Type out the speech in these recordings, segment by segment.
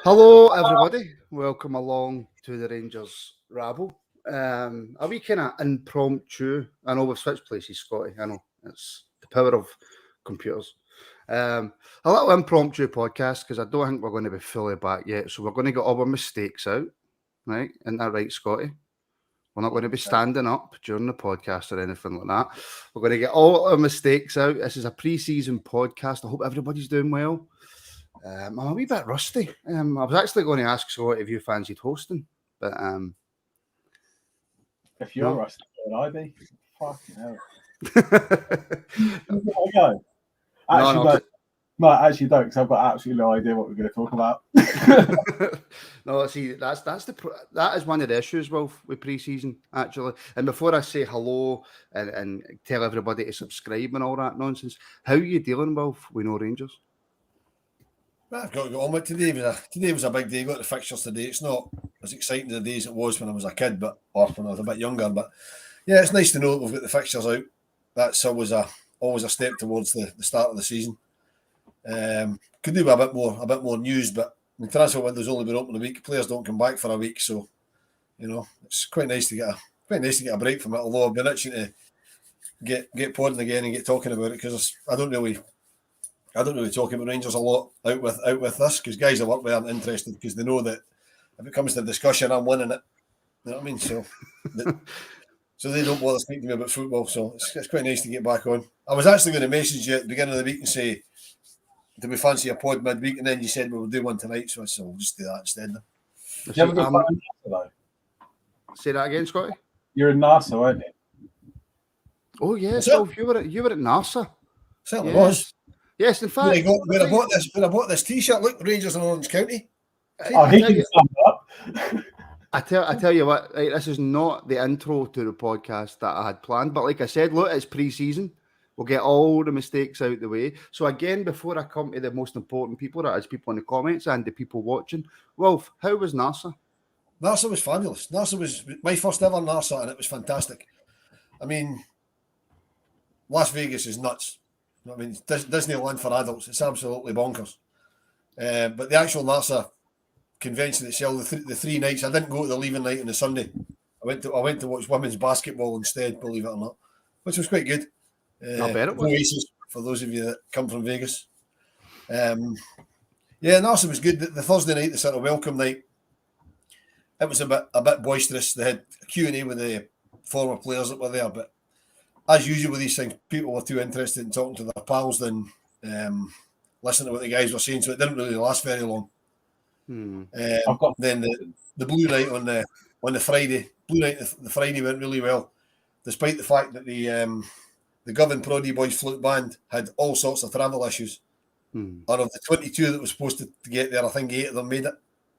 Hello, everybody. Welcome along to the Rangers Rabble. A wee kind of impromptu. I know we've switched places, Scotty. I know it's the power of computers. A little impromptu podcast because I don't think we're going to be fully back yet. So we're going to get all our mistakes out, right? Isn't that right, Scotty? We're not going to be standing up during the podcast or anything like that. We're going to get all our mistakes out. This is a pre-season podcast. I hope everybody's doing well. I'm a wee bit rusty. I was actually going to ask Scott if you fancied hosting, but if you're rusty, would I be? Fucking hell. No, actually don't, because I've got absolutely no idea what we're going to talk about. No, see, that is one of the issues, Wilf, with pre-season, actually. And before I say hello and tell everybody to subscribe and all that nonsense, how are you dealing, Wilf, with no Rangers? I've got to go on with today. Today was a big day. Got the fixtures today. It's not as exciting as the days it was when I was a kid, or when I was a bit younger. But yeah, it's nice to know that we've got the fixtures out. That's always a step towards the start of the season. Could do with a bit more news, but the transfer window's only been open a week. Players don't come back for a week, so it's quite nice to get a break from it. Although I've been itching to get podding again and get talking about it, because I don't really talk about Rangers a lot out with this, because guys I work with aren't interested, because they know that if it comes to discussion, I'm winning it. You know what I mean? So they don't bother speaking to me about football. So it's quite nice to get back on. I was actually going to message you at the beginning of the week and say, do we fancy a pod midweek? And then you said we'll do one tonight, so I said we'll just do that instead. Say that again, Scotty. You're in NASA, aren't you? Oh yes, Wilf, you were at NASA. Certainly was. Yes, in fact, when I bought this T-shirt, look, Rangers in Orange County. I tell you what, right, this is not the intro to the podcast that I had planned, but like I said, look, it's pre-season. We'll get all the mistakes out the way. So again, before I come to the most important people, that is people in the comments and the people watching, Wilf, how was NASA? NASA was fabulous. NASA was my first ever NASA, and it was fantastic. I mean, Las Vegas is nuts. I mean, Disneyland for adults. It's absolutely bonkers. But the actual NASA convention itself, the 3 nights, I didn't go to the leaving night on the Sunday. I went to watch women's basketball instead, believe it or not, which was quite good. I bet it was. Oasis, for those of you that come from Vegas. NASA was good. The Thursday night, the sort of welcome night, it was a bit boisterous. They had a Q&A with the former players that were there, but as usual with these things, people were too interested in talking to their pals than listening to what the guys were saying, so it didn't really last very long. Then the blue night on the Friday, the Friday went really well, despite the fact that the Govan Proddy Boys flute band had all sorts of travel issues. And of the 22 that was supposed to get there, I think 8 of them made it,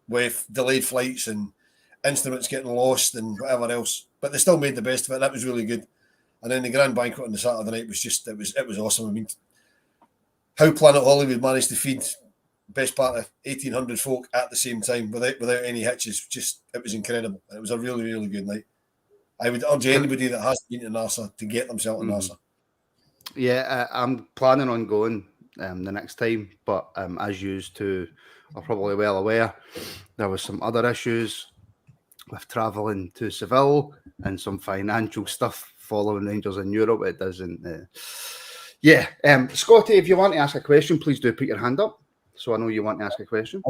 with delayed flights and instruments getting lost and whatever else. But they still made the best of it. That was really good. And then the grand banquet on the Saturday night was just, it was awesome. I mean, how Planet Hollywood managed to feed best part of 1,800 folk at the same time without any hitches, it was incredible. It was a really, really good night. I would urge anybody that has been to NASA to get themselves to NASA. Yeah, I'm planning on going the next time, but as used to, are probably well aware, there was some other issues with travelling to Seville and some financial stuff following Rangers in Europe. It doesn't. Scotty, if you want to ask a question, please do put your hand up. So I know you want to ask a question.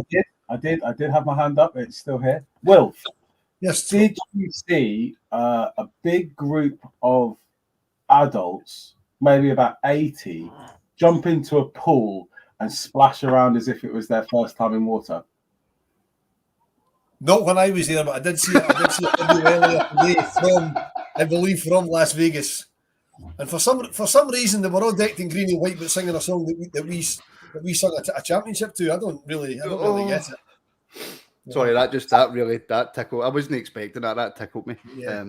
I did have my hand up. It's still here. Wilf, yes. Did you see a big group of adults, maybe about 80, jump into a pool and splash around as if it was their first time in water? Not when I was there, but I did see it. Earlier today from Las Vegas, and for some reason they were all decked in green and white, but singing a song that we sung a championship to. I don't really get it. Sorry, that tickled. I wasn't expecting that. That tickled me. Yeah.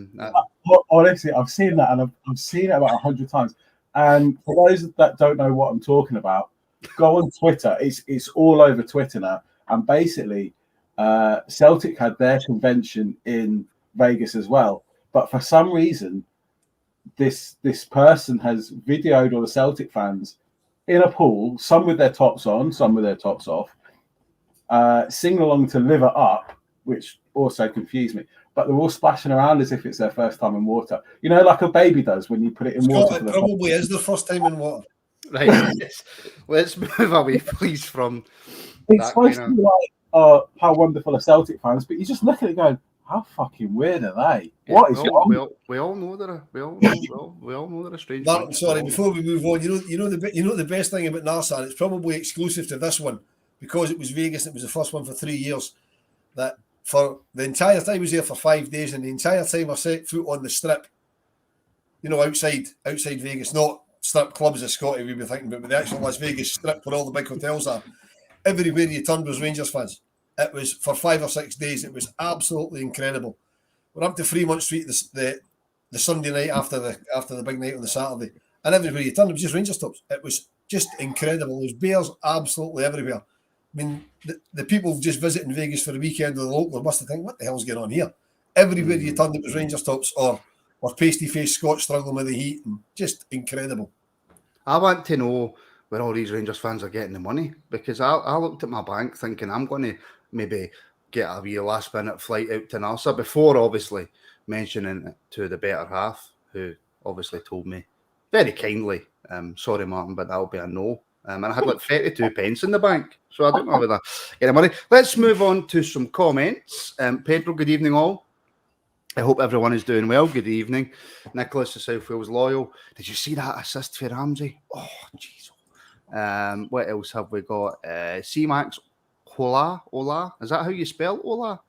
Honestly, I've seen that, and I've seen it about 100 times. And for those that don't know what I'm talking about, go on Twitter. It's all over Twitter now. And basically, Celtic had their convention in Vegas as well. But for some reason, this person has videoed all the Celtic fans in a pool, some with their tops on, some with their tops off, singing along to Live It Up, which also confused me. But they're all splashing around as if it's their first time in water. You know, like a baby does when you put it in water. Scott, it probably is their first time in water. Right, let's move away, please, from It's that supposed kind to be like, oh, how wonderful are Celtic fans, but you just look at it going, how fucking weird are they? Yeah, What is wrong? We all know they're a strange. Martin, sorry, before we move on, you know the best thing about Narsan, it's probably exclusive to this one because it was Vegas. It was the first one for 3 years. That for the entire time I was there for 5 days, and the entire time I set foot on the strip, you know, outside Vegas, not strip clubs as Scotty we'd be thinking about, but the actual Las Vegas strip where all the big hotels are. Everywhere you turned was Rangers fans. It was for 5 or 6 days. It was absolutely incredible. We're up to Fremont Street the Sunday night after the big night on the Saturday, and everywhere you turned, it was just Rangers tops. It was just incredible. There's bears absolutely everywhere. I mean, the people just visiting Vegas for the weekend or the local must have think, what the hell's going on here? Everywhere you turned, it was Rangers tops or pasty-faced Scots struggling with the heat, and just incredible. I want to know where all these Rangers fans are getting the money, because I looked at my bank thinking I'm going to maybe get a wee last-minute flight out to Nassau before obviously mentioning it to the better half, who obviously told me very kindly, sorry Martin, but that'll be a no. And I had like 32 pence in the bank, so I don't know whether get the money. Let's move on to some comments. Pedro, good evening all. I hope everyone is doing well. Good evening. Nicholas, the South Wales loyal. Did you see that assist for Ramsey? Oh, jeez. What else have we got? C-Max Ola. Is that how you spell Ola?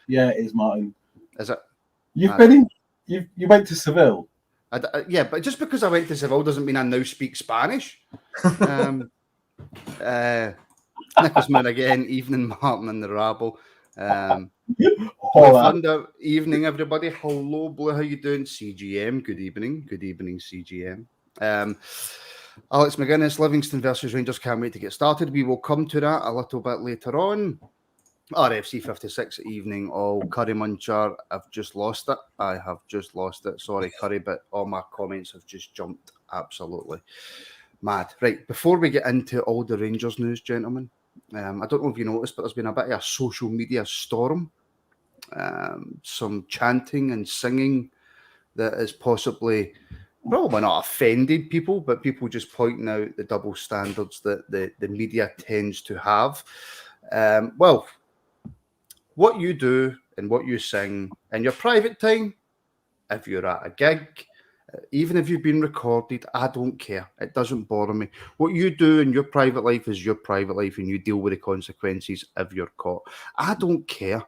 Yeah, it is, Martin. Is it? You've been in. You went to Seville. Yeah, but just because I went to Seville doesn't mean I now speak Spanish. Nicholas Moon again. Evening, Martin and the Rabble. Evening, everybody. Hello, Blue. How you doing? CGM. Good evening. Good evening, CGM. Alex McGuinness, Livingston versus Rangers. Can't wait to get started. We will come to that a little bit later on. RFC 56 evening. All Curry Muncher. I've just lost it. I have just lost it. Sorry, Curry, but all my comments have just jumped. Absolutely mad. Right, before we get into all the Rangers news, gentlemen, I don't know if you noticed, but there's been a bit of a social media storm. Some chanting and singing that is probably not offended people, but people just pointing out the double standards that the media tends to have. Well, what you do and what you sing in your private time, if you're at a gig, even if you've been recorded, I don't care. It doesn't bother me. What you do in your private life is your private life, and you deal with the consequences if you're caught. I don't care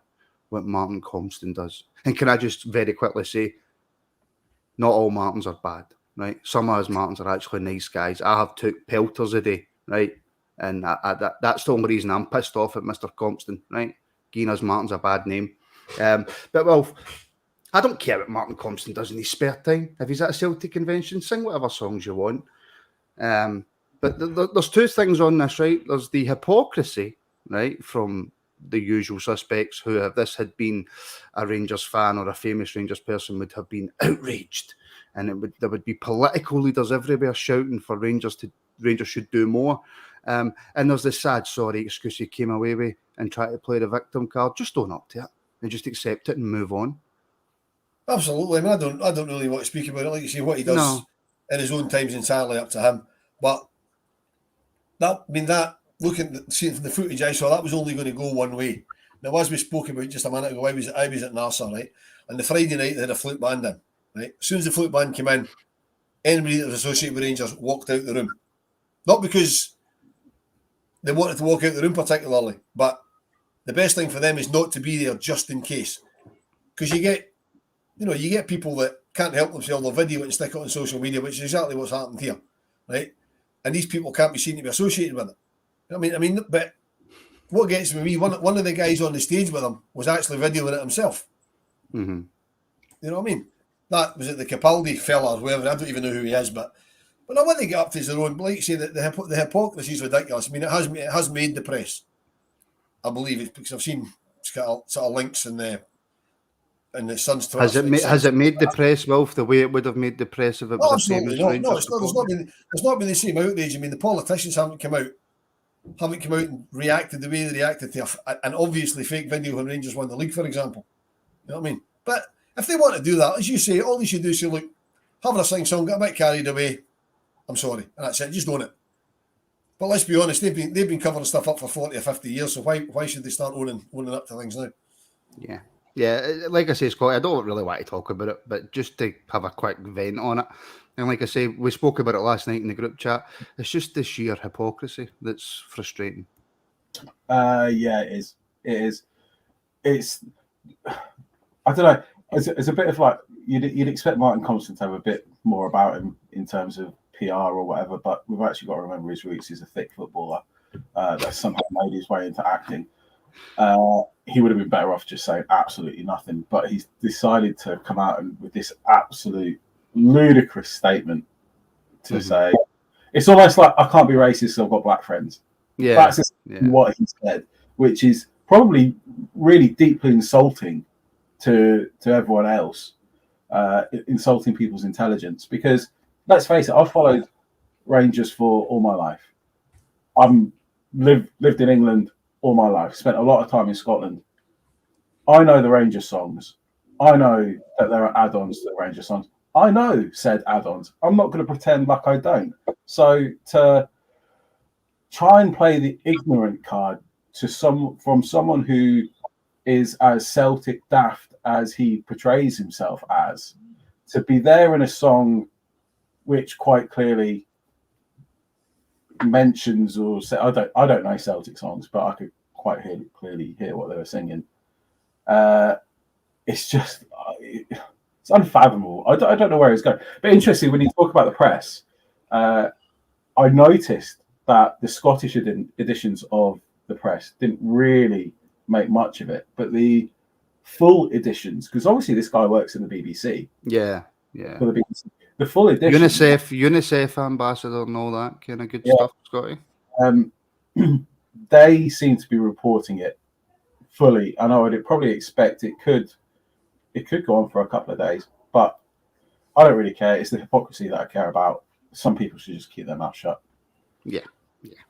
what Martin Compston does. And can I just very quickly say, not all Martins are bad, right? Some of us Martins are actually nice guys. I have took pelters a day, right? And that's the only reason I'm pissed off at Mr. Compston, right? Giving us Martin's a bad name. But, well, I don't care what Martin Compston does in his spare time. If he's at a Celtic convention, sing whatever songs you want. But there's two things on this, right? There's the hypocrisy, right, from the usual suspects who, if this had been a Rangers fan or a famous Rangers person, would have been outraged. And there would be political leaders everywhere shouting for Rangers should do more. And there's the sad sorry excuse you came away with and try to play the victim card. Just own up to it and just accept it and move on. Absolutely. I mean, I don't really want to speak about it. Like you say, what he does in his own time is entirely up to him. But seeing from the footage I saw, that was only going to go one way. Now, as we spoke about just a minute ago, I was at Nassau, right? And the Friday night they had a flute band in, right? As soon as the flute band came in, anybody that was associated with Rangers walked out the room. Not because they wanted to walk out the room particularly, but the best thing for them is not to be there just in case. Because you get people that can't help themselves, they'll video it and stick it on social media, which is exactly what's happened here, right? And these people can't be seen to be associated with it. I mean, but what gets me, one of the guys on the stage with him was actually videoing it himself. Mm-hmm. You know what I mean? That was it, the Capaldi fella or whoever. I don't even know who he is, but now when they get up to their own, like you say, that the hypocrisy is ridiculous. I mean, it has made the press. I believe it because I've seen sort of links in the Sun's Twitter. Has it made the press, Wilf, the way it would have made the press if it was a famous Rangers? No, it's not been the same outrage. I mean, the politicians haven't come out haven't come out and reacted the way they reacted to an obviously fake video when Rangers won the league, for example. You know what I mean? But if they want to do that, as you say, all they should do is say, look, having a sing-song, get a bit carried away, I'm sorry, and that's it, just own it. But let's be honest, they've been covering stuff up for 40 or 50 years, so why should they start owning up to things now? Yeah, like I say, Scott, I don't really want to talk about it, but just to have a quick vent on it. And like I say, we spoke about it last night in the group chat. It's just the sheer hypocrisy that's frustrating. Yeah, it is. It is. It's. I don't know. It's a bit of like you'd expect Martin Constant to have a bit more about him in terms of PR or whatever, but we've actually got to remember his roots. He's a thick footballer that somehow made his way into acting. He would have been better off just saying absolutely nothing, but he's decided to come out and with this absolute ludicrous statement to say it's almost like I can't be racist, so I've got black friends. Yeah, that's what he said, which is probably really deeply insulting to everyone else, insulting people's intelligence. Because let's face it, I've followed Rangers for all my life. I've lived in England all my life, spent a lot of time in Scotland. I know the Rangers songs. I know that there are add-ons to the Rangers songs. I know said add-ons. I'm not going to pretend like I don't. So to try and play the ignorant card from someone who is as Celtic daft as he portrays himself as, to be there in a song which quite clearly mentions or say, I don't know Celtic songs, but I could quite clearly hear what they were singing. It's just it's unfathomable. I don't know where it's going. But interesting, when you talk about the press, I noticed that the Scottish editions of the press didn't really make much of it, but the full editions, because obviously this guy works in the BBC. Yeah. For the BBC. The full edition, UNICEF ambassador and all that kind of good stuff, Scotty. They seem to be reporting it fully, and I would probably expect it could go on for a couple of days, but I don't really care. It's the hypocrisy that I care about. Some people should just keep their mouth shut. Yeah,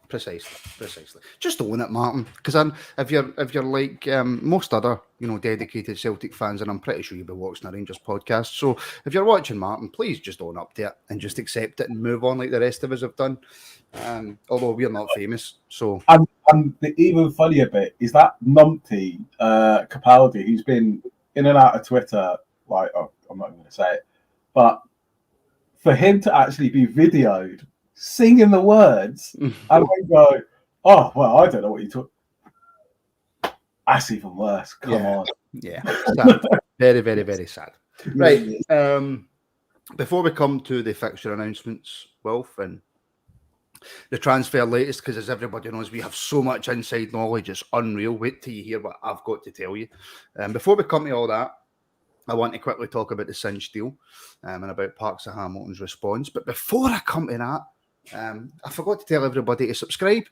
precisely. Just own it, Martin. Because if you're like most other dedicated Celtic fans, and I'm pretty sure you'll be watching a Rangers podcast. So if you're watching, Martin, please just own up to it and just accept it and move on like the rest of us have done. Although we're not famous, so. And the even funnier bit is that numpty Capaldi, who's been in and out of Twitter, like, I'm not even going to say it, but for him to actually be videoed singing the words and we go, oh, well, I don't know what you talk. That's even worse. Come on. Yeah. Sad. Very, very, very sad. Right. Before we come to the fixture announcements, Wilf, and the transfer latest, because as everybody knows, we have so much inside knowledge, it's unreal. Wait till you hear what I've got to tell you. Before we come to all that, I want to quickly talk about the Cinch deal and about Parks of Hamilton's response. But before I come to that, I forgot to tell everybody to subscribe.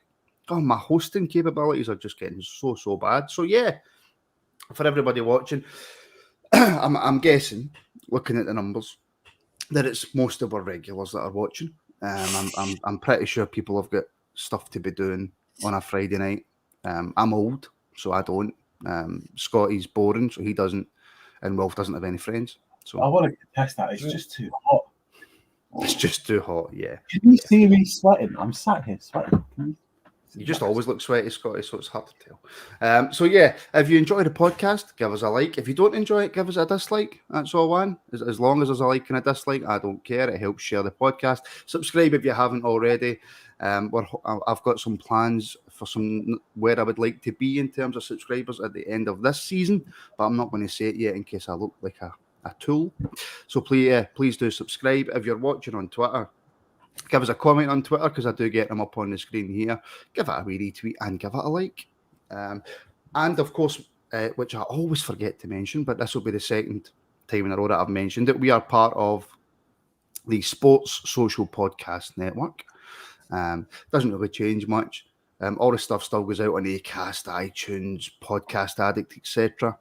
Oh, my hosting capabilities are just getting so bad. So yeah, for everybody watching, I'm guessing, looking at the numbers, that it's most of our regulars that are watching. I'm pretty sure people have got stuff to be doing on a Friday night. I'm old, so I don't. Scotty's boring, so he doesn't, and Wilf doesn't have any friends. So I want to test that. It's just too hot. It's just too hot, yeah. Can you see me sweating? I'm sat here sweating. You just always look sweaty, Scotty, so it's hard to tell. So yeah, if you enjoy the podcast, give us a like. If you don't enjoy it, give us a dislike. That's all one. As long as there's a like and a dislike, I don't care. It helps share the podcast. Subscribe if you haven't already. I've got some plans for where I would like to be in terms of subscribers at the end of this season, but I'm not going to say it yet in case I look like a tool. So please do subscribe. If you're watching on Twitter, give us a comment on Twitter, because I do get them up on the screen here. Give it a wee retweet and give it a like. And of course, which I always forget to mention, but this will be the second time in a row that I've mentioned it, we are part of the Sports Social Podcast Network. Doesn't really change much. All the stuff still goes out on Acast, iTunes, Podcast Addict, etc.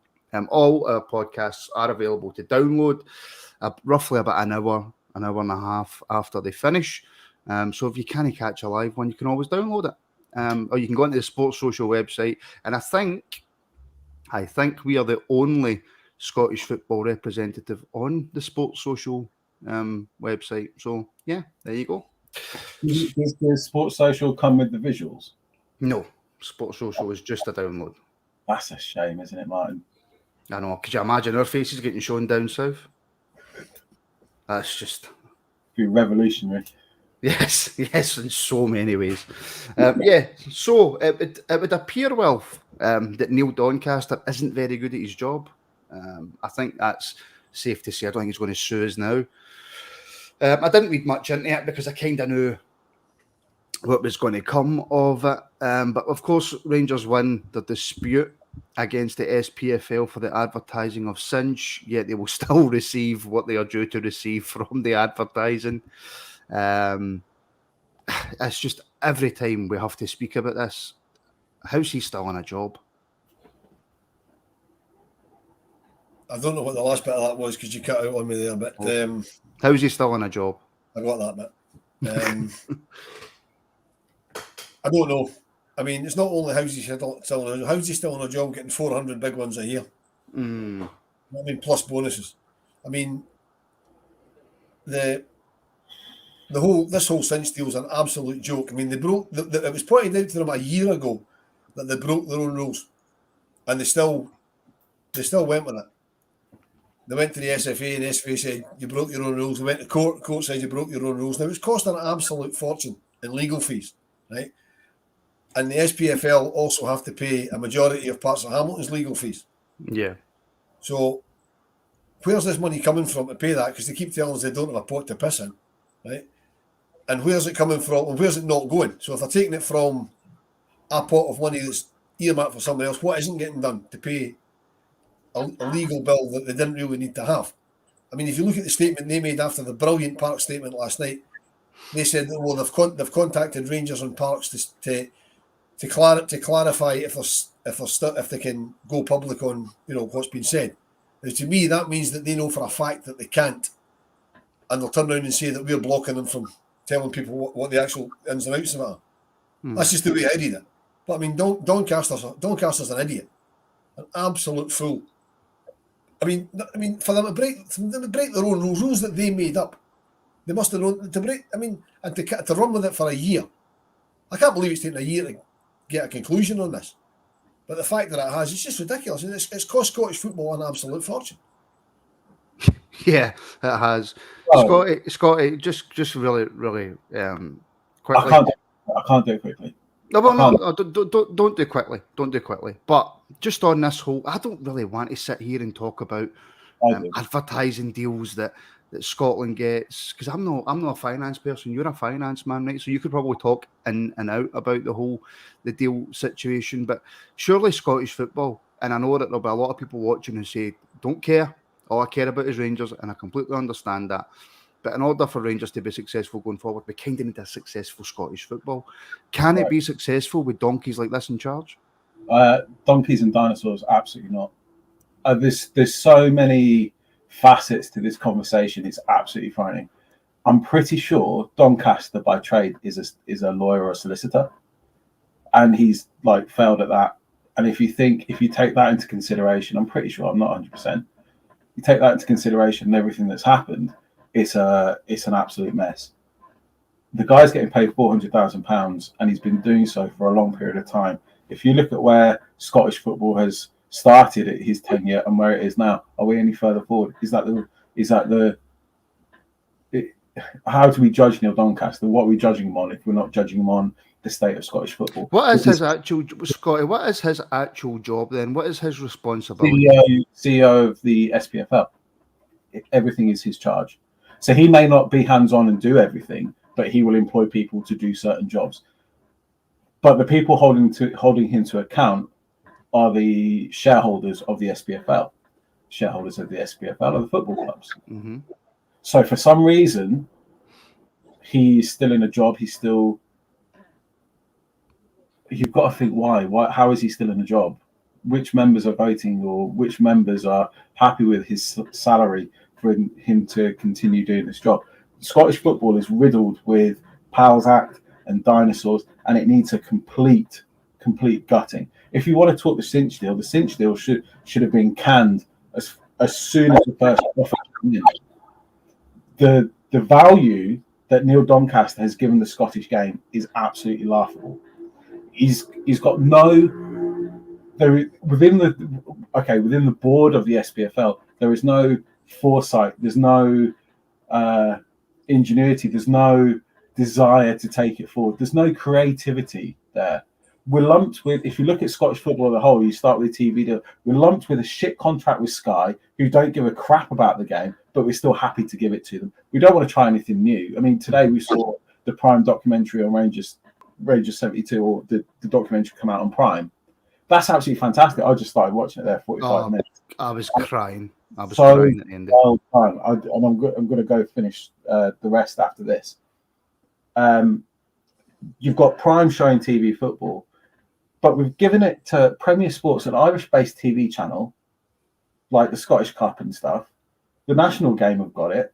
All our podcasts are available to download roughly about an hour and a half after they finish. So if you can't catch a live one, you can always download it. or you can go onto the Sports Social website, and I think we are the only Scottish football representative on the Sports Social website. So yeah, there you go. Does the Sports Social come with the visuals? No, Sports Social is just a download. That's a shame, isn't it, Martin? I know. Could you imagine our faces getting shown down south? That's just Be revolutionary. yes, in so many ways. So it would appear, Wilf, that Neil Doncaster isn't very good at his job. I think that's safe to say. I don't think he's going to sue us now. I didn't read much into it because I kind of knew what was going to come of it. But of course, Rangers win the dispute against the SPFL for the advertising of Singe, yet they will still receive what they are due to receive from the advertising. It's just every time we have to speak about this, how's he still on a job? I don't know what the last bit of that was because you cut out on me there, but how's he still on a job? I got that bit. I don't know. I mean, it's not only how's he still on a job getting 400 big ones a year. I mean, plus bonuses. I mean, this whole Singe deal is an absolute joke. I mean, they broke. It was pointed out to them a year ago that they broke their own rules, and they still went with it. They went to the SFA, and the SFA said you broke your own rules. They went to court. Court said you broke your own rules. Now it's costing an absolute fortune in legal fees, right? And the SPFL also have to pay a majority of parts of Hamilton's legal fees. Yeah. So where's this money coming from to pay that? Because they keep telling us they don't have a pot to piss in, right? And where's it coming from? And where's it not going? So if they're taking it from a pot of money that's earmarked for somebody else, what isn't getting done to pay a legal bill that they didn't really need to have? I mean, if you look at the statement they made after the brilliant Park statement last night, they said that, well, they've contacted Rangers and Parks to clarify if they can go public on what's been said. Now, to me, that means that they know for a fact that they can't, and they'll turn around and say that we're blocking them from telling people what the actual ins and outs of it are. That's just the way I read it. But I mean, Doncaster's an idiot, an absolute fool. I mean, for them to break their own rules that they made up, they must have known to break. I mean, and to run with it for a year. I can't believe it's taken a year to get a conclusion on this. But the fact that it has, it's just ridiculous. And it's cost Scottish football an absolute fortune. Yeah, it has. Scotty, just really, really quickly. I can't do it quickly. No, don't do quickly. Don't do quickly. But just on this whole, I don't really want to sit here and talk about advertising deals that Scotland gets, because I'm not a finance person. You're a finance man, right? So you could probably talk in and out about the deal situation. But surely Scottish football, and I know that there'll be a lot of people watching who say, don't care. All I care about is Rangers, and I completely understand that. But in order for Rangers to be successful going forward, we kind of need a successful Scottish football. Can it be successful with donkeys like this in charge? Donkeys and dinosaurs, absolutely not. There's so many facets to this conversation. It's absolutely frightening. I'm pretty sure Doncaster by trade is a lawyer or a solicitor, and he's failed at that. And if you take that into consideration, I'm pretty sure, I'm not 100%. You take that into consideration and everything that's happened, it's an absolute mess. The guy's getting paid £400,000, and he's been doing so for a long period of time. If you look at where Scottish football has started at his tenure and where it is now, are we any further forward? How do we judge Neil Doncaster? What are we judging him on if we're not judging him on the state of Scottish football? What is his actual job then? What is his responsibility? CEO of the SPFL. Everything is his charge. So he may not be hands-on and do everything, but he will employ people to do certain jobs. But the people holding him to account are the shareholders of the SPFL. Shareholders of the SPFL are the football clubs. Mm-hmm. So for some reason, he's still in a job. You've got to think why. How is he still in a job? Which members are voting, or which members are happy with his salary for him to continue doing this job? Scottish football is riddled with Powell's Act and dinosaurs, and it needs a complete gutting. If you want to talk the cinch deal should have been canned as soon as the first offer came in. The value that Neil Doncaster has given the Scottish game is absolutely laughable. He's got within the board of the SPFL, there is no foresight, there's no ingenuity, there's no desire to take it forward, there's no creativity there. We're lumped with, if you look at Scottish football as a whole, you start with a TV deal, we're lumped with a shit contract with Sky, who don't give a crap about the game, but we're still happy to give it to them. We don't want to try anything new. I mean, today we saw the Prime documentary on Rangers 72, or the documentary come out on Prime. That's absolutely fantastic. I just started watching it there 45 minutes. I was crying. I was crying at the end of it. I'm going to go finish the rest after this. You've got Prime showing TV football, but we've given it to Premier Sports, an Irish-based TV channel, like the Scottish Cup and stuff. The national game have got it.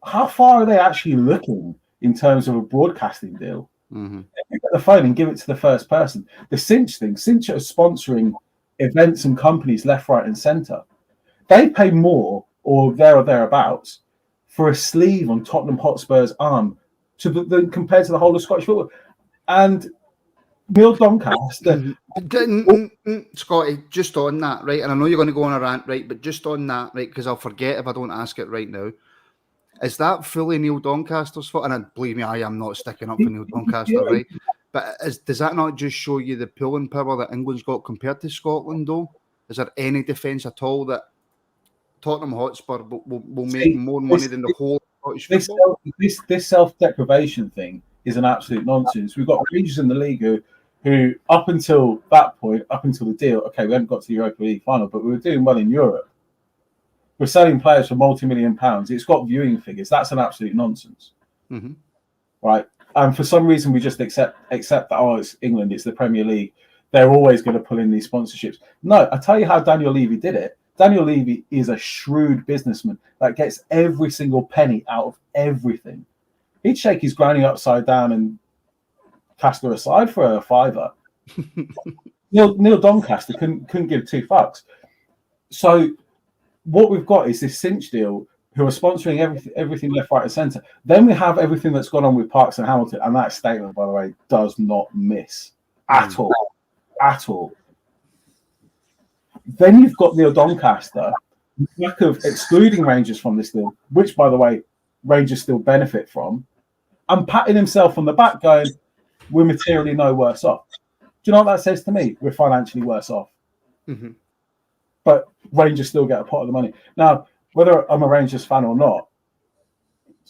How far are they actually looking in terms of a broadcasting deal? Mm-hmm. Pick up the phone and give it to the first person. The Cinch thing, Cinch are sponsoring events and companies left, right, and centre. They pay more, or thereabouts, for a sleeve on Tottenham Hotspur's arm compared to the whole of Scottish football. And Neil Doncaster, Scotty, just on that, right? And I know you're going to go on a rant, right? But just on that, right? Because I'll forget if I don't ask it right now. Is that fully Neil Doncaster's fault? And believe me, I am not sticking up for Neil Doncaster, right? But does that not just show you the pulling power that England's got compared to Scotland, though? Is there any defence at all that Tottenham Hotspur will make more money than the whole Scottish football? This self-deprivation thing is an absolute nonsense. We've got Rangers in the league who up until that point, up until the deal, okay, we haven't got to the Europa League final, but we were doing well in Europe. We're selling players for multi-million pounds. It's got viewing figures. That's an absolute nonsense. Mm-hmm. Right? And for some reason, we just accept that, oh, it's England, it's the Premier League. They're always going to pull in these sponsorships. No, I tell you how Daniel Levy did it. Daniel Levy is a shrewd businessman that gets every single penny out of everything. He'd shake his granny upside down and cast her aside for a fiver. Neil Doncaster couldn't give two fucks. So what we've got is this Cinch deal, who are sponsoring everything left, right, and centre. Then we have everything that's gone on with Parks and Hamilton, and that statement, by the way, does not miss at all. At all. Then you've got Neil Doncaster, lack of excluding Rangers from this deal, which, by the way, Rangers still benefit from, and patting himself on the back going, we're materially no worse off. Do you know what that says to me? We're financially worse off. Mm-hmm. But Rangers still get a pot of the money. Now, whether I'm a Rangers fan or not,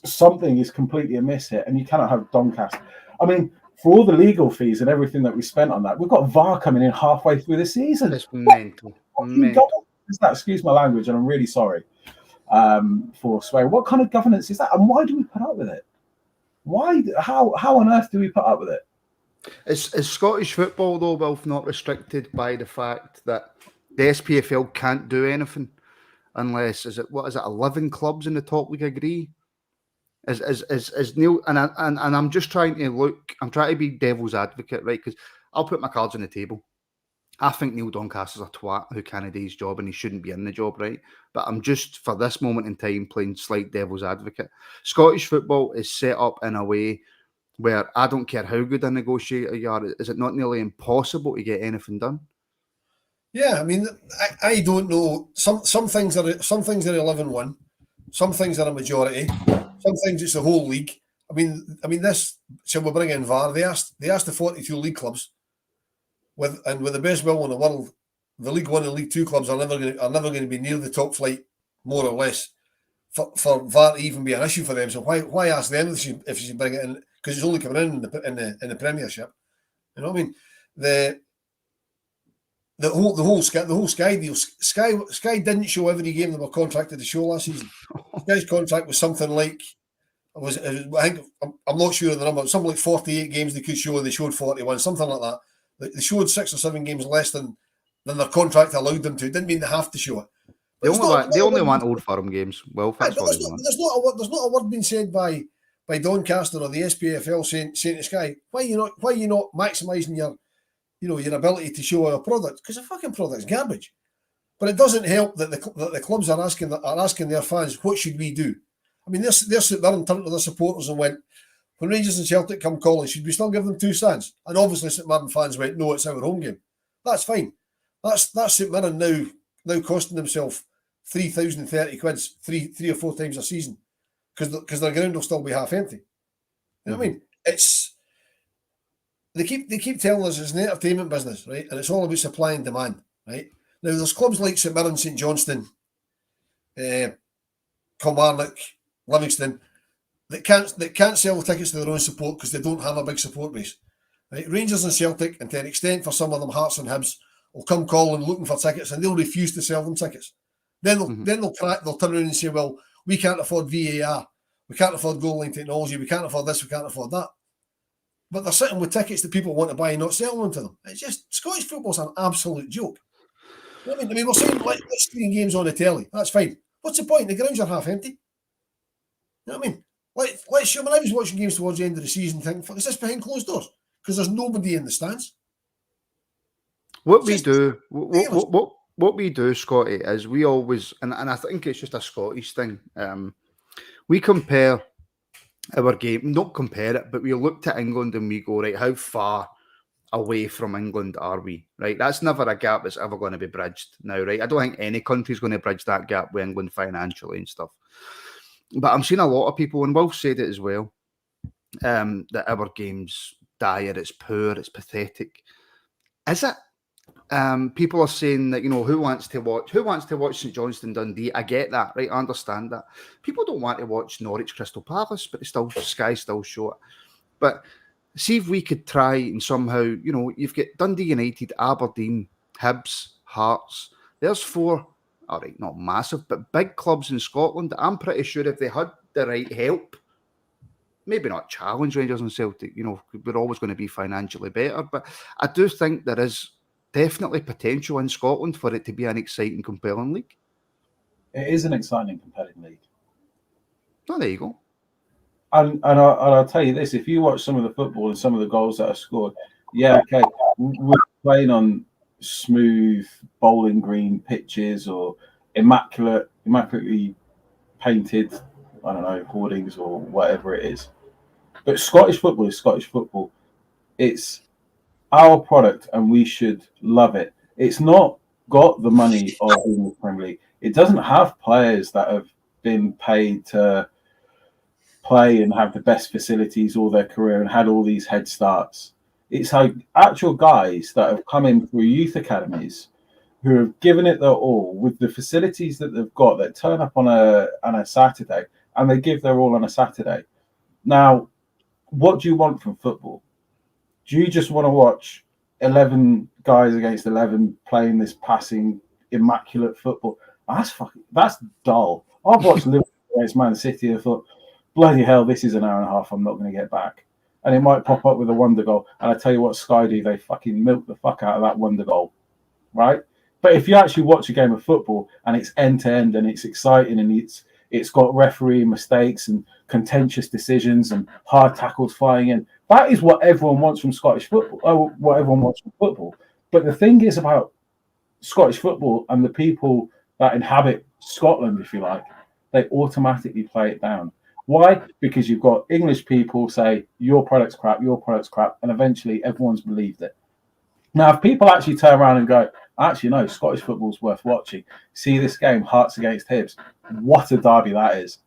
something is completely amiss here, and you cannot have Doncaster. I mean, for all the legal fees and everything that we spent on that, we've got VAR coming in halfway through the season. It's mental. Excuse my language, and I'm really sorry for swearing. What kind of governance is that, and why do we put up with it? Why? How on earth do we put up with it? Is Scottish football, though, Wilf, not restricted by the fact that the SPFL can't do anything unless, 11 clubs in the top league agree? Is Neil, and I'm just trying to look, I'm trying to be devil's advocate, right? Because I'll put my cards on the table. I think Neil Doncaster's a twat who can't do his job and he shouldn't be in the job, right? But I'm just, for this moment in time, playing slight devil's advocate. Scottish football is set up in a way where I don't care how good a negotiator you are, is it not nearly impossible to get anything done? Yeah, I mean, I don't know. Some things are 11-1, some things are a majority, some things it's the whole league. I mean this. Shall we bring in VAR? They asked the 42 league clubs, with the best will in the world, the League One and League Two clubs are never going to be near the top flight, more or less, for VAR to even be an issue for them. So why ask them if you should bring it in? Because it's only coming in the Premiership. You know what I mean? The whole Sky deal. Sky didn't show every game they were contracted to show last season. Sky's contract was something like I think I'm not sure of the number. Something like 48 games they could show. They showed 41, something like that. They showed 6 or 7 games less than their contract allowed them to. It didn't mean they have to show it. They only want Old Firm games. Well, that's what they want. There's not a word being said by by Doncaster or the SPFL saying to Sky, why are you not maximising your ability to show our product? Because the fucking product's garbage. But it doesn't help that the clubs are asking their fans, what should we do? I mean, they're sitting there and turned to their supporters and went, when Rangers and Celtic come calling, should we still give them 2 stands? And obviously St Mirren fans went, no, it's our home game. That's fine. That's St Mirren now costing themselves 3,030 quids 3 or 4 times a season because their ground will still be half empty. You know what I mean? They keep telling us it's an entertainment business, right? And it's all about supply and demand, right? Now there's clubs like St Mirren, St Johnstone, Kilmarnock, Livingston that can't sell the tickets to their own support because they don't have a big support base. Right? Rangers and Celtic, and to an extent for some of them, Hearts and Hibs, will come calling looking for tickets and they'll refuse to sell them tickets. Then they'll turn around and say, well, we can't afford VAR, we can't afford goal line technology, we can't afford this, we can't afford that. But they're sitting with tickets that people want to buy and not selling them to them. It's just, Scottish football's an absolute joke. You know what I mean, we're saying let's screen games on the telly. That's fine. What's the point? The grounds are half empty. You know what I mean? Let's show. When I was watching games towards the end of the season, thinking, fuck, is this behind closed doors? Because there's nobody in the stands. What we do, Scotty, is we always, and I think it's just a Scottish thing. We compare our game, not compare it, but we look to England and we go, right, how far away from England are we? Right, that's never a gap that's ever going to be bridged now, right? I don't think any country's going to bridge that gap with England financially and stuff. But I'm seeing a lot of people, and Wilf said it as well, that our game's dire, it's poor, it's pathetic. Is it? People are saying that, who wants to watch St Johnstone Dundee? I get that, right? I understand that. People don't want to watch Norwich Crystal Palace, but Sky still show it. But see if we could try and somehow, you've got Dundee United, Aberdeen, Hibs, Hearts. There's 4, all right, not massive, but big clubs in Scotland. I'm pretty sure if they had the right help, maybe not challenge Rangers and Celtic, we're always going to be financially better. But I do think there is definitely potential in Scotland for it to be an exciting, compelling league. It is an exciting, compelling league. Oh, there you go. And I'll tell you this, if you watch some of the football and some of the goals that are scored, yeah, okay, we're playing on smooth bowling green pitches or immaculately painted, I don't know, hoardings or whatever it is. But Scottish football is Scottish football. It's our product and we should love it. It's not got the money of the Premier League. It doesn't have players that have been paid to play and have the best facilities all their career and had all these head starts. It's like actual guys that have come in through youth academies who have given it their all with the facilities that they've got, that turn up on a Saturday and they give their all on a Saturday. Now, what do you want from football? Do you just want to watch 11 guys against 11 playing this passing, immaculate football? That's dull. I've watched Liverpool against Man City and thought, bloody hell, this is an hour and a half I'm not going to get back. And it might pop up with a wonder goal. And I tell you what, Sky do, they fucking milk the fuck out of that wonder goal, right? But if you actually watch a game of football and it's end-to-end and it's exciting and it's got referee mistakes and contentious decisions and hard tackles flying in, that is what everyone wants from Scottish football, or what everyone wants from football. But the thing is about Scottish football and the people that inhabit Scotland, if you like, they automatically play it down. Why? Because you've got English people say, your product's crap, and eventually everyone's believed it. Now, if people actually turn around and go, actually, no, Scottish football's worth watching. See this game, Hearts against Hibs. What a derby that is.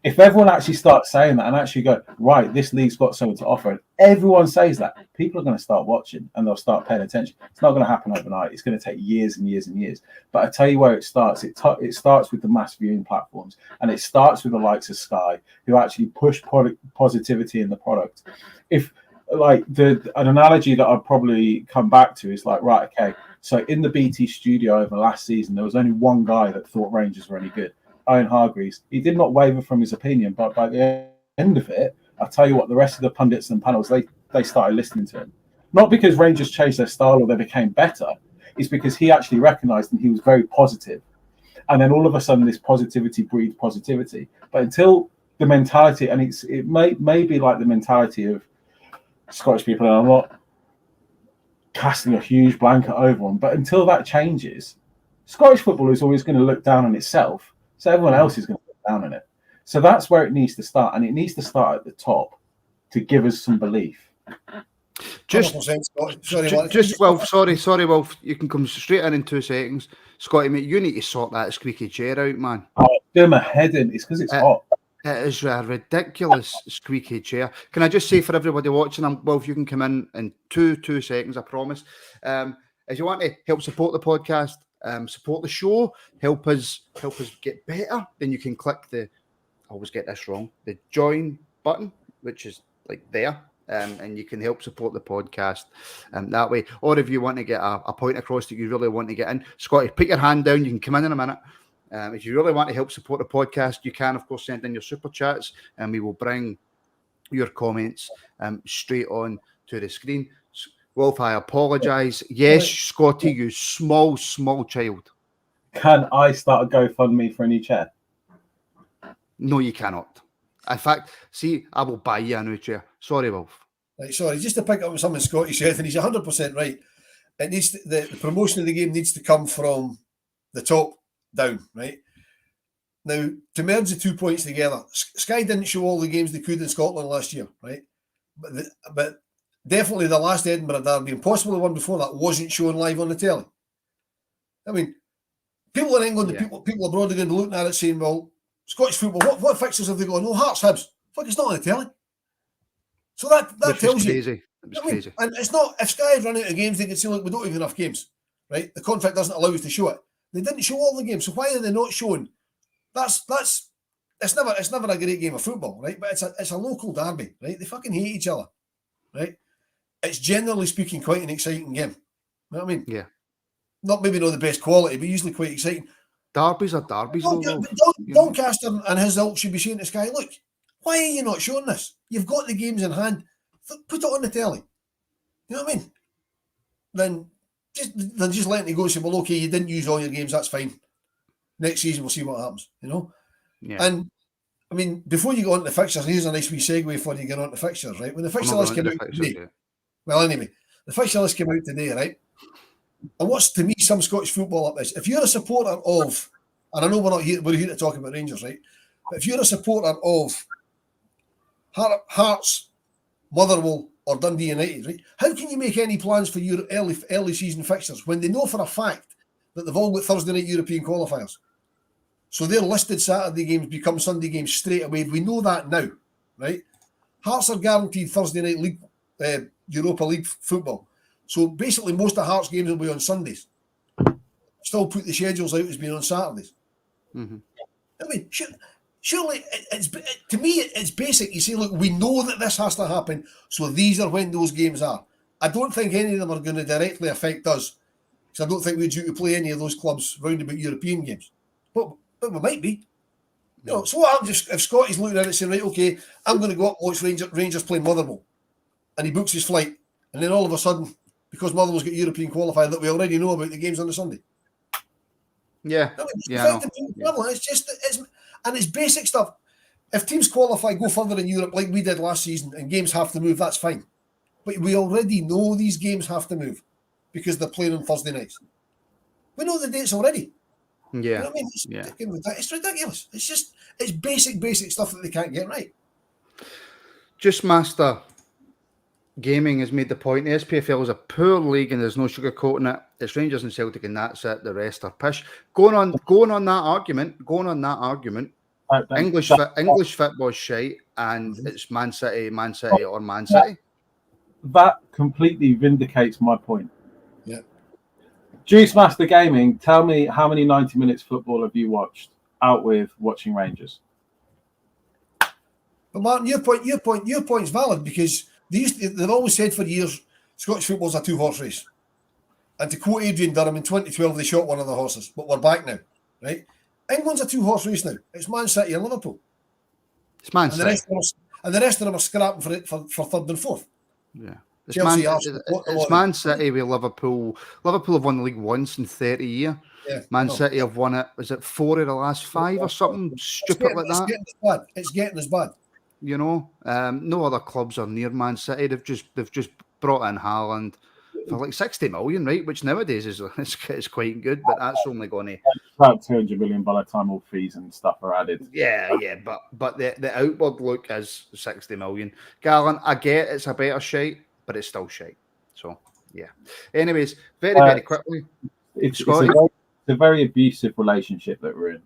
If everyone actually starts saying that and actually go, right, this league's got something to offer, and everyone says that, people are going to start watching and they'll start paying attention. It's not going to happen overnight. It's going to take years and years and years. But I tell you where it starts. It starts with the mass viewing platforms, and it starts with the likes of Sky, who actually push positivity in the product. If like an analogy that I'd probably come back to is like, right, okay, so in the BT studio over last season, there was only one guy that thought Rangers were any good. Owen Hargreaves. He did not waver from his opinion, but by the end of it, I'll tell you what, the rest of the pundits and panels, they started listening to him. Not because Rangers changed their style or they became better, it's because he actually recognised and he was very positive. And then all of a sudden, this positivity breeds positivity. But until the mentality, and it may be like the mentality of Scottish people, and I'm not casting a huge blanket over them, but until that changes, Scottish football is always going to look down on itself, so everyone else is going to look down on it. So that's where it needs to start, and it needs to start at the top to give us some belief. Sorry, Wilf. You can come straight in 2 seconds. Scotty, mate, you need to sort that squeaky chair out, man. Oh, do my head in. It's because it's hot. It is a ridiculous squeaky chair. Can I just say for everybody watching, Wilf, you can come in 2 seconds, I promise. If you want to help support the podcast, support the show, help us get better, then you can click I always get this wrong, the join button, which is like there. And you can help support the podcast that way. Or if you want to get a point across that you really want to get in, Scotty, put your hand down. You can come in a minute. If you really want to help support the podcast, you can, of course, send in your super chats, and we will bring your comments straight on to the screen. Wilf, I apologise. Yes, Scotty, you small child. Can I start a GoFundMe for a new chair? No, you cannot. In fact, see, I will buy you a new chair. Sorry, Wilf. Right, sorry, just to pick up on something Scotty said, and he's 100% right. It needs the promotion of the game needs to come from the top down, right? Now, to merge the 2 points together, Sky didn't show all the games they could in Scotland last year, right? But definitely the last Edinburgh derby, and possibly the one before that, wasn't shown live on the telly. I mean, people in England, people abroad are going to be looking at it saying, well, Scottish football, what fixtures have they got? No, Hearts, Hibs. Fuck, it's not on the telly. So that tells you. Crazy. It was crazy. And it's not, if Sky run out of games, they can say, look, we don't have enough games, right? The contract doesn't allow us to show it. They didn't show all the games, so why are they not showing? It's never a great game of football, right? But it's a local derby, right? They fucking hate each other, right? It's generally speaking quite an exciting game. You know what I mean? Yeah. Not the best quality, but usually quite exciting. Derbies are derbies, though. Doncaster and his ilk should be saying to Sky, look, why are you not showing this? You've got the games in hand. Put it on the telly. You know what I mean? Then just letting it go and say, well, okay, you didn't use all your games, that's fine. Next season, we'll see what happens, you know? Yeah. And, I mean, before you go on to the fixtures, here's a nice wee segue for you to get on to fixtures, right? When the fixture list came out today, the fixture list came out today, right? And what's, to me, some Scottish football up is, if you're a supporter of, and I know we're here to talk about Rangers, right? But if you're a supporter of Hearts, Motherwell, or Dundee United, right? How can you make any plans for your early season fixtures when they know for a fact that they've all got Thursday night European qualifiers? So their listed Saturday games become Sunday games straight away. We know that now, right? Hearts are guaranteed Thursday night league, Europa League football. So basically, most of Hearts games will be on Sundays. Still put the schedules out as being on Saturdays. Mm-hmm. I mean, surely to me, it's basic. You say, look, we know that this has to happen, so these are when those games are. I don't think any of them are going to directly affect us, because I don't think we're due to play any of those clubs round about European games. But we might be. You know, so what happens if Scotty's looking at it saying, right, okay, I'm going to go up and watch Rangers play Motherwell, and he books his flight, and then all of a sudden, because Motherwell's got European qualifier, that we already know about the games on the Sunday. Yeah, It's basic stuff. If teams qualify, go further in Europe like we did last season, and games have to move, that's fine. But we already know these games have to move because they're playing on Thursday nights. We know the dates already. Yeah, you know what I mean? It's ridiculous. It's basic stuff that they can't get right. Just Master Gaming has made the point. The SPFL is a poor league and there's no sugarcoating it. It's Rangers and Celtic and that's it. The rest are pish. Going on that argument. English football's shite and it's Man City or Man City. That completely vindicates my point. Yeah. Juice Master Gaming, tell me how many 90 minutes football have you watched out with watching Rangers? But Martin, your point's valid because they've always said for years Scottish football's a two-horse race. And to quote Adrian Durham, in 2012 they shot one of the horses, but we're back now, right? England's a two-horse race now. It's Man City and Liverpool. It's Man City. And the rest of them are scrapping for third and fourth. Yeah. Chelsea, it's Man City with Liverpool. Liverpool have won the league once in 30 years. Yeah, Man City have won it. Is it 4 of the last 5 or something stupid like that? It's getting as bad. You know, no other clubs are near Man City. They've just brought in Haaland for like 60 million, right? Which nowadays is quite good, but that's only going to about 200 million by the time all fees and stuff are added. yeah. But the outward look is 60 million. Garland, I get it's a better shite, but it's still shite. So yeah. Anyways, very quickly, It's a very abusive relationship that we're in.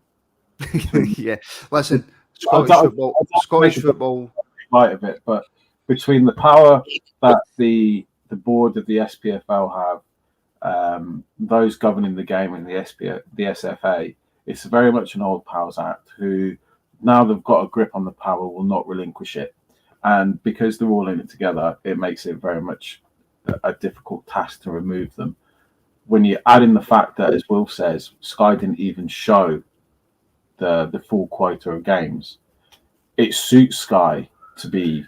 yeah. Listen, Scottish football. Light of it, but between the power that the board of the SPFL have, those governing the game in the SFA, it's very much an old powers act. Who now they've got a grip on the power, will not relinquish it, and because they're all in it together, it makes it very much a difficult task to remove them. When you add in the fact that, as Wilf says, Sky didn't even show the full quota of games, it suits Sky to be,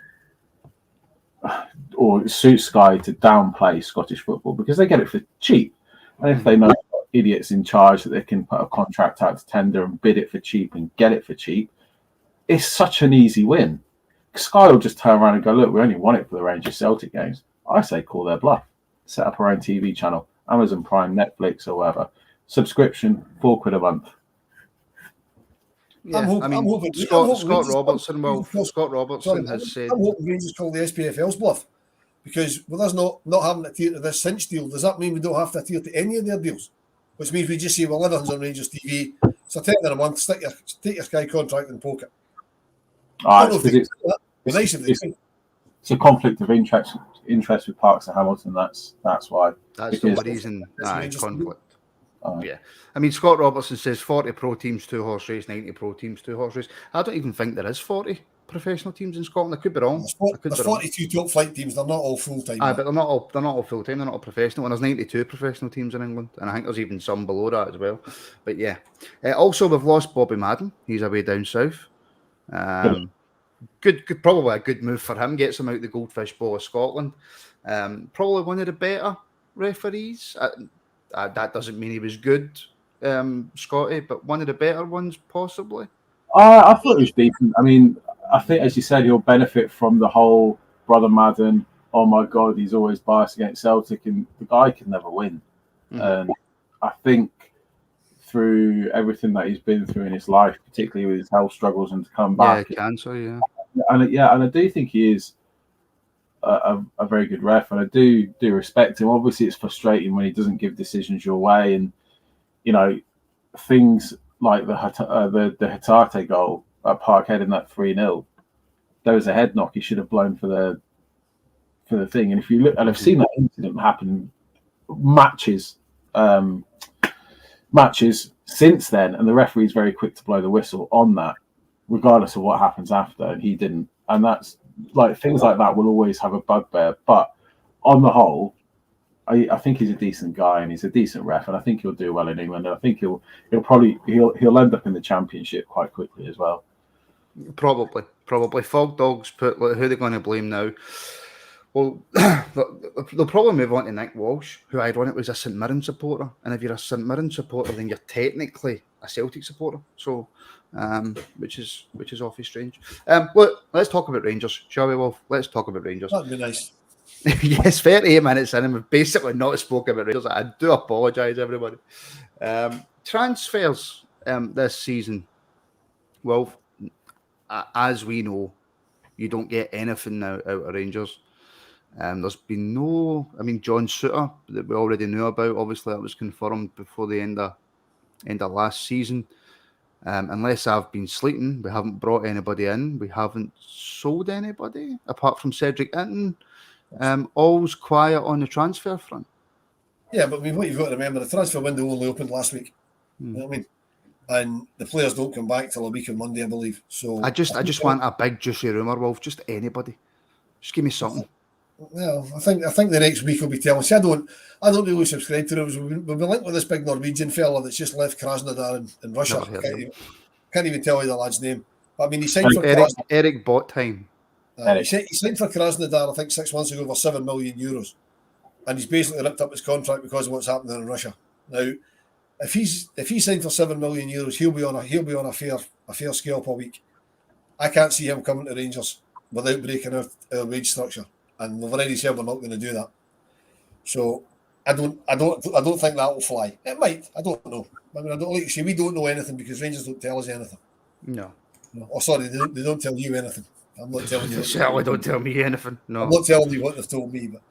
or it suits Sky to downplay Scottish football because they get it for cheap. And if they know idiots in charge that they can put a contract out to tender and bid it for cheap and get it for cheap, it's such an easy win. Sky will just turn around and go, look, we only won it for the Rangers Celtic games. I say call their bluff. Set up our own TV channel, Amazon Prime, Netflix, or whatever. Subscription, £4 a month. Yeah, I'm hoping Scott Robertson has said. I'm hoping Rangers call the SPFL's bluff, because with us not having to adhere to this cinch deal, does that mean we don't have to adhere to any of their deals? Which means we just say, well, everything's on Rangers TV. It's a £10 a month. Take your Sky contract and poke it. It's a conflict of interest with Parks and Hamilton. That's why. That's the reason. Conflict. Yeah, I mean, Scott Robertson says 40 pro teams, 2-horse race, 90 pro teams, 2-horse race. I don't even think there is 40 professional teams in Scotland. I could be wrong. There's 42 top flight teams. They're not all full time. But they're not all full time. They're not all professional. And there's 92 professional teams in England, and I think there's even some below that as well. But yeah, also we've lost Bobby Madden. He's away down south. Good, probably a good move for him. Gets him out the Goldfish Bowl of Scotland. Probably one of the better referees. That doesn't mean he was good, Scotty, but one of the better ones, possibly. I thought it was decent. I mean, I think, as you said, he'll benefit from the whole brother Madden. Oh my God, he's always biased against Celtic, and the guy can never win. And I think through everything that he's been through in his life, particularly with his health struggles and to come back, cancer, and I do think he is a very good ref, and I do respect him. Obviously, it's frustrating when he doesn't give decisions your way, and you know things like the Hatate goal at Parkhead in that 3-0. There was a head knock. He should have blown for the thing. And if you look, and I've seen that incident happen matches since then, and the referee's very quick to blow the whistle on that, regardless of what happens after, and he didn't. And that's like things like that will always have a bugbear. But on the whole, I think he's a decent guy and he's a decent ref, and I think he'll do well in England. And I think he'll end up in the Championship quite quickly as well. Probably. Fog Dogs put who are they going to blame now? Well, they'll probably move on to Nick Walsh, who ironically was a St Mirren supporter. And if you're a St Mirren supporter, then you're technically a Celtic supporter. So, which is awfully strange. Look, let's talk about Rangers, shall we, Wolf? Let's talk about Rangers. That'd be nice. Yes, 38 minutes in, and we've basically not spoken about Rangers. I do apologise, everybody. Transfers this season, Wolf, as we know, you don't get anything now out of Rangers. There's been no, John Souttar that we already knew about. Obviously, that was confirmed before the end of last season. Unless I've been sleeping, we haven't brought anybody in. We haven't sold anybody apart from Cedric Hinton. All's quiet on the transfer front. Yeah, but what you've got to remember, the transfer window only opened last week. You know what I mean? And the players don't come back till a week on Monday, I believe. So I just want a big juicy rumour, Wolf. Just anybody. Just give me something. Well, I think the next week will be telling us. I don't really subscribe to rumours. We've been linked with this big Norwegian fella that's just left Krasnodar in Russia. Can't even tell you the lad's name. But, he signed for Eric Botheim. He signed for Krasnodar, I think, 6 months ago for €7 million. And he's basically ripped up his contract because of what's happening in Russia. Now, if he's signed for €7 million, he'll be on a fair scalp a week. I can't see him coming to Rangers without breaking our wage structure, and we've already said we're not going to do that. So I don't think that will fly. It might. I don't know. I mean, I don't like to say we don't know anything because Rangers don't tell us anything. No. Oh, sorry, they don't tell you anything. I'm not telling you. They certainly don't tell me anything. No. I'm not telling you what they've told me, but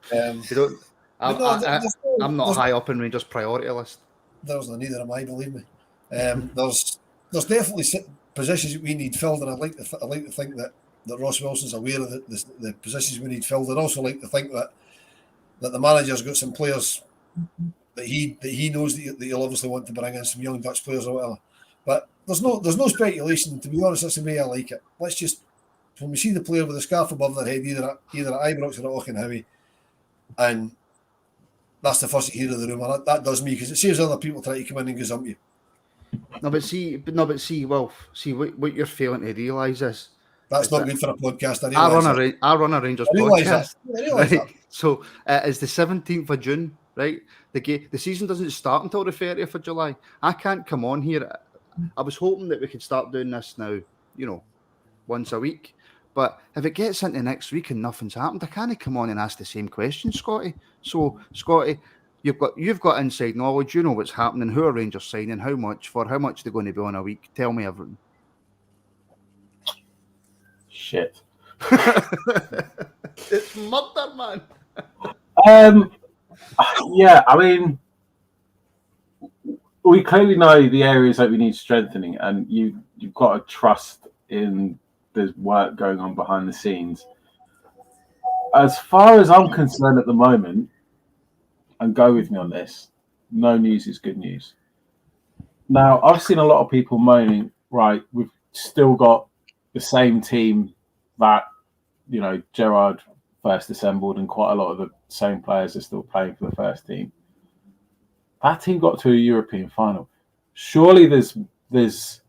they don't. I'm not high up in Rangers' priority list. Neither am I, believe me. There's definitely positions that we need filled, and I like to think that Ross Wilson's aware of the positions we need filled. I'd also like to think that the manager's got some players that he knows that he'll obviously want to bring in, some young Dutch players or whatever. But there's no speculation. To be honest, that's the way I like it. Let's just, when we see the player with a scarf above their head, either at Ibrox or at Auchenhowie, and that's the first you hear of the rumour. That does me, because it saves other people trying to come in and gazump you. No, but see, Wilf. See what you're failing to realise is that's not good for a podcast. I run a Rangers podcast. I realise that. So it's the 17th of June, right? The season doesn't start until the 30th of July. I can't come on here. I was hoping that we could start doing this now, once a week. But if it gets into next week and nothing's happened, I can't come on and ask the same question, Scotty. So, Scotty, you've got inside knowledge. You know what's happening. Who are Rangers signing? How much they're going to be on a week? Tell me everything. Shit. It's murder, man. Yeah, I mean, we clearly know the areas that we need strengthening, and you've got to trust in there's work going on behind the scenes. As far as I'm concerned at the moment, and go with me on this, no news is good news. Now, I've seen a lot of people moaning, right, we've still got the same team that, Gerrard first assembled, and quite a lot of the same players are still playing for the first team. That team got to a European final. Surely there's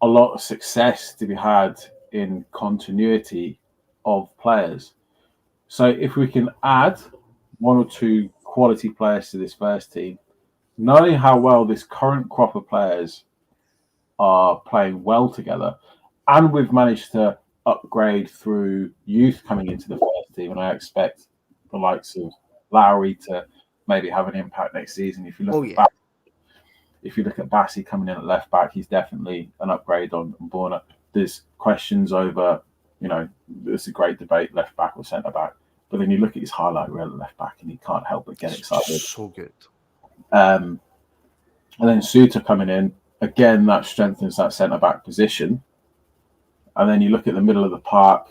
a lot of success to be had in continuity of players. So if we can add one or two quality players to this first team, knowing how well this current crop of players are playing well together, and we've managed to upgrade through youth coming into the first team, and I expect the likes of Lowry to maybe have an impact next season. If you look at Bassey coming in at left back, he's definitely an upgrade on Borna. There's questions over, there's a great debate, left back or centre back. But then you look at his highlight reel at left back, and he can't help but get excited. So good. And then Suter coming in again, that strengthens that centre back position. And then you look at the middle of the park.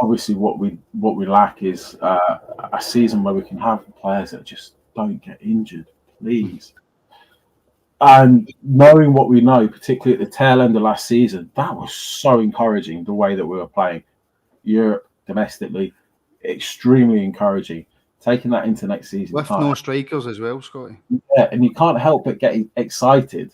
Obviously, what we lack is a season where we can have players that just don't get injured, please. And knowing what we know, particularly at the tail end of last season, that was so encouraging, the way that we were playing. Europe, domestically, extremely encouraging. Taking that into next season. With no strikers as well, Scotty. Yeah, and you can't help but get excited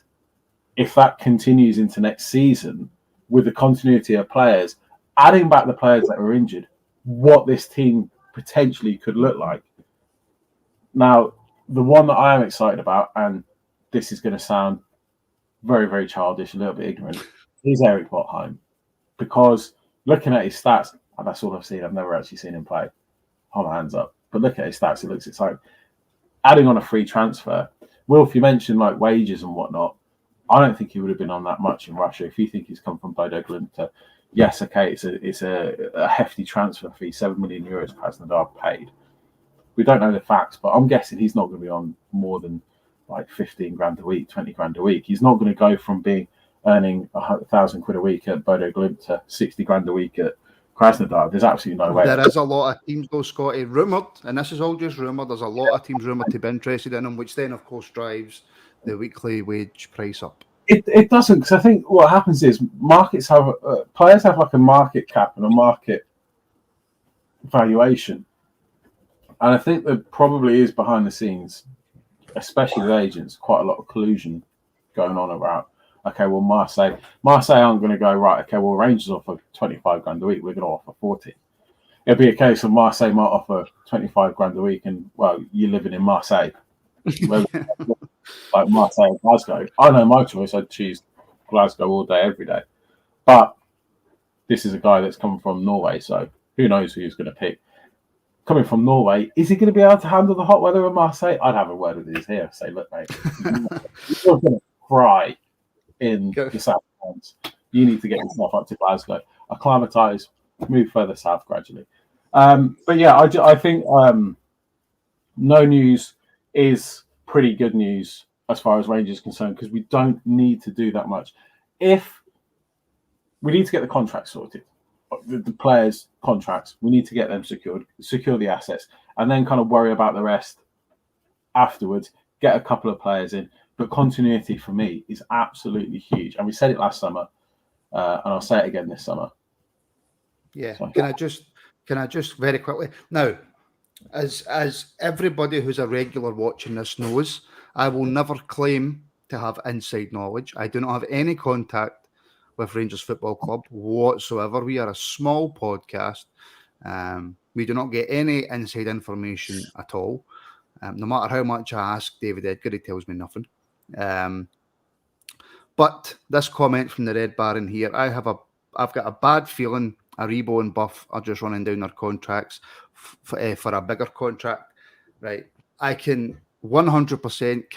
if that continues into next season with the continuity of players, adding back the players that were injured, what this team potentially could look like. Now, the one that I am excited about, and this is going to sound very, very childish, a little bit ignorant, is Eric Botheim. Because looking at his stats, and that's all I've seen. I've never actually seen him play. Hold my hands up. But look at his stats, it looks exciting. Adding on a free transfer. Wilf, you mentioned like wages and whatnot. I don't think he would have been on that much in Russia. If you think he's come from Bodo Glimt to, yes, okay, it's a hefty transfer fee, €7 million Krasnodar paid. We don't know the facts, but I'm guessing he's not going to be on more than like 15 grand a week, 20 grand a week. He's not going to go from earning £1,000 a week at Bodo Glimt to 60 grand a week at Krasnodar. There's absolutely no way. There is a lot of teams, though, Scotty, rumoured, and this is all just rumoured. There's a lot of teams rumoured to be interested in him, which then, of course, drives the weekly wage price up. It doesn't, because I think what happens is markets have players have like a market cap and a market valuation, and I think there probably is behind the scenes, especially with agents, quite a lot of collusion going on about. Okay, well, Marseille aren't going to go, right, okay, well, Rangers offer 25 grand a week, we're going to offer 40. It'll be a case of Marseille might offer 25 grand a week, and, well, you're living in Marseille. like Marseille and Glasgow. I know my choice. I'd choose Glasgow all day, every day. But this is a guy that's coming from Norway, so who knows who he's going to pick. Coming from Norway, is he going to be able to handle the hot weather in Marseille? I'd have a word with his here. Say, look, mate, you're going to cry in the south of France. You need to get yourself up to Glasgow, acclimatise, move further south gradually. But yeah, I think no news is pretty good news as far as Rangers are concerned, because we don't need to do that much. If we need to get the contract sorted, the players' contracts, we need to get them secured, secure the assets, and then kind of worry about the rest afterwards, get a couple of players in. But continuity for me is absolutely huge. And we said it last summer, and I'll say it again this summer. Yeah. So, can I just very quickly now, as everybody who's a regular watching this knows, I will never claim to have inside knowledge. I do not have any contact with Rangers Football Club whatsoever. We are a small podcast. We do not get any inside information at all. No matter how much I ask David Edgar, he tells me nothing. But this comment from the Red Baron here, I've got a bad feeling Aribo and Buff are just running down their contracts for a bigger contract. Right? I can 100%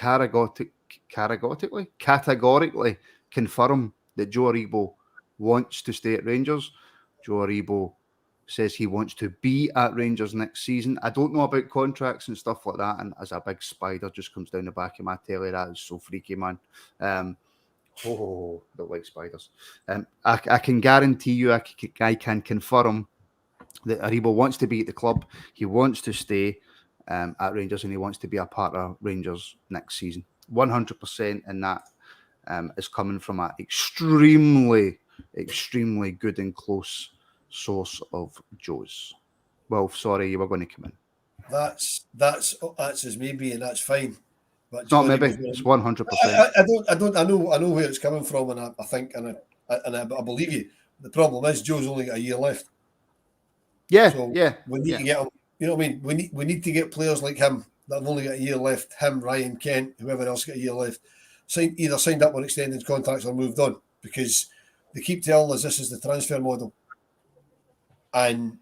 categorically confirm that Joe Aribo wants to stay at Rangers. Joe Aribo says he wants to be at Rangers next season. I don't know about contracts and stuff like that, and as a big spider just comes down the back of my telly, that is so freaky, man. I don't like spiders. I can guarantee you, I can confirm that Aribo wants to be at the club. He wants to stay at Rangers, and he wants to be a part of Rangers next season. 100%, and that is coming from an extremely good and close source of Joe's. Well, sorry, you were going to come in. That's as maybe, and that's fine. But it's not maybe. It's 100%. I know where it's coming from, and I think, and I believe you. The problem is Joe's only got a year left. Yeah, so yeah. We need to get him. You know what I mean? We need to get players like him that have only got a year left. Him, Ryan, Kent, whoever else got a year left. Either signed up on extended contracts or moved on, because they keep telling us this is the transfer model. And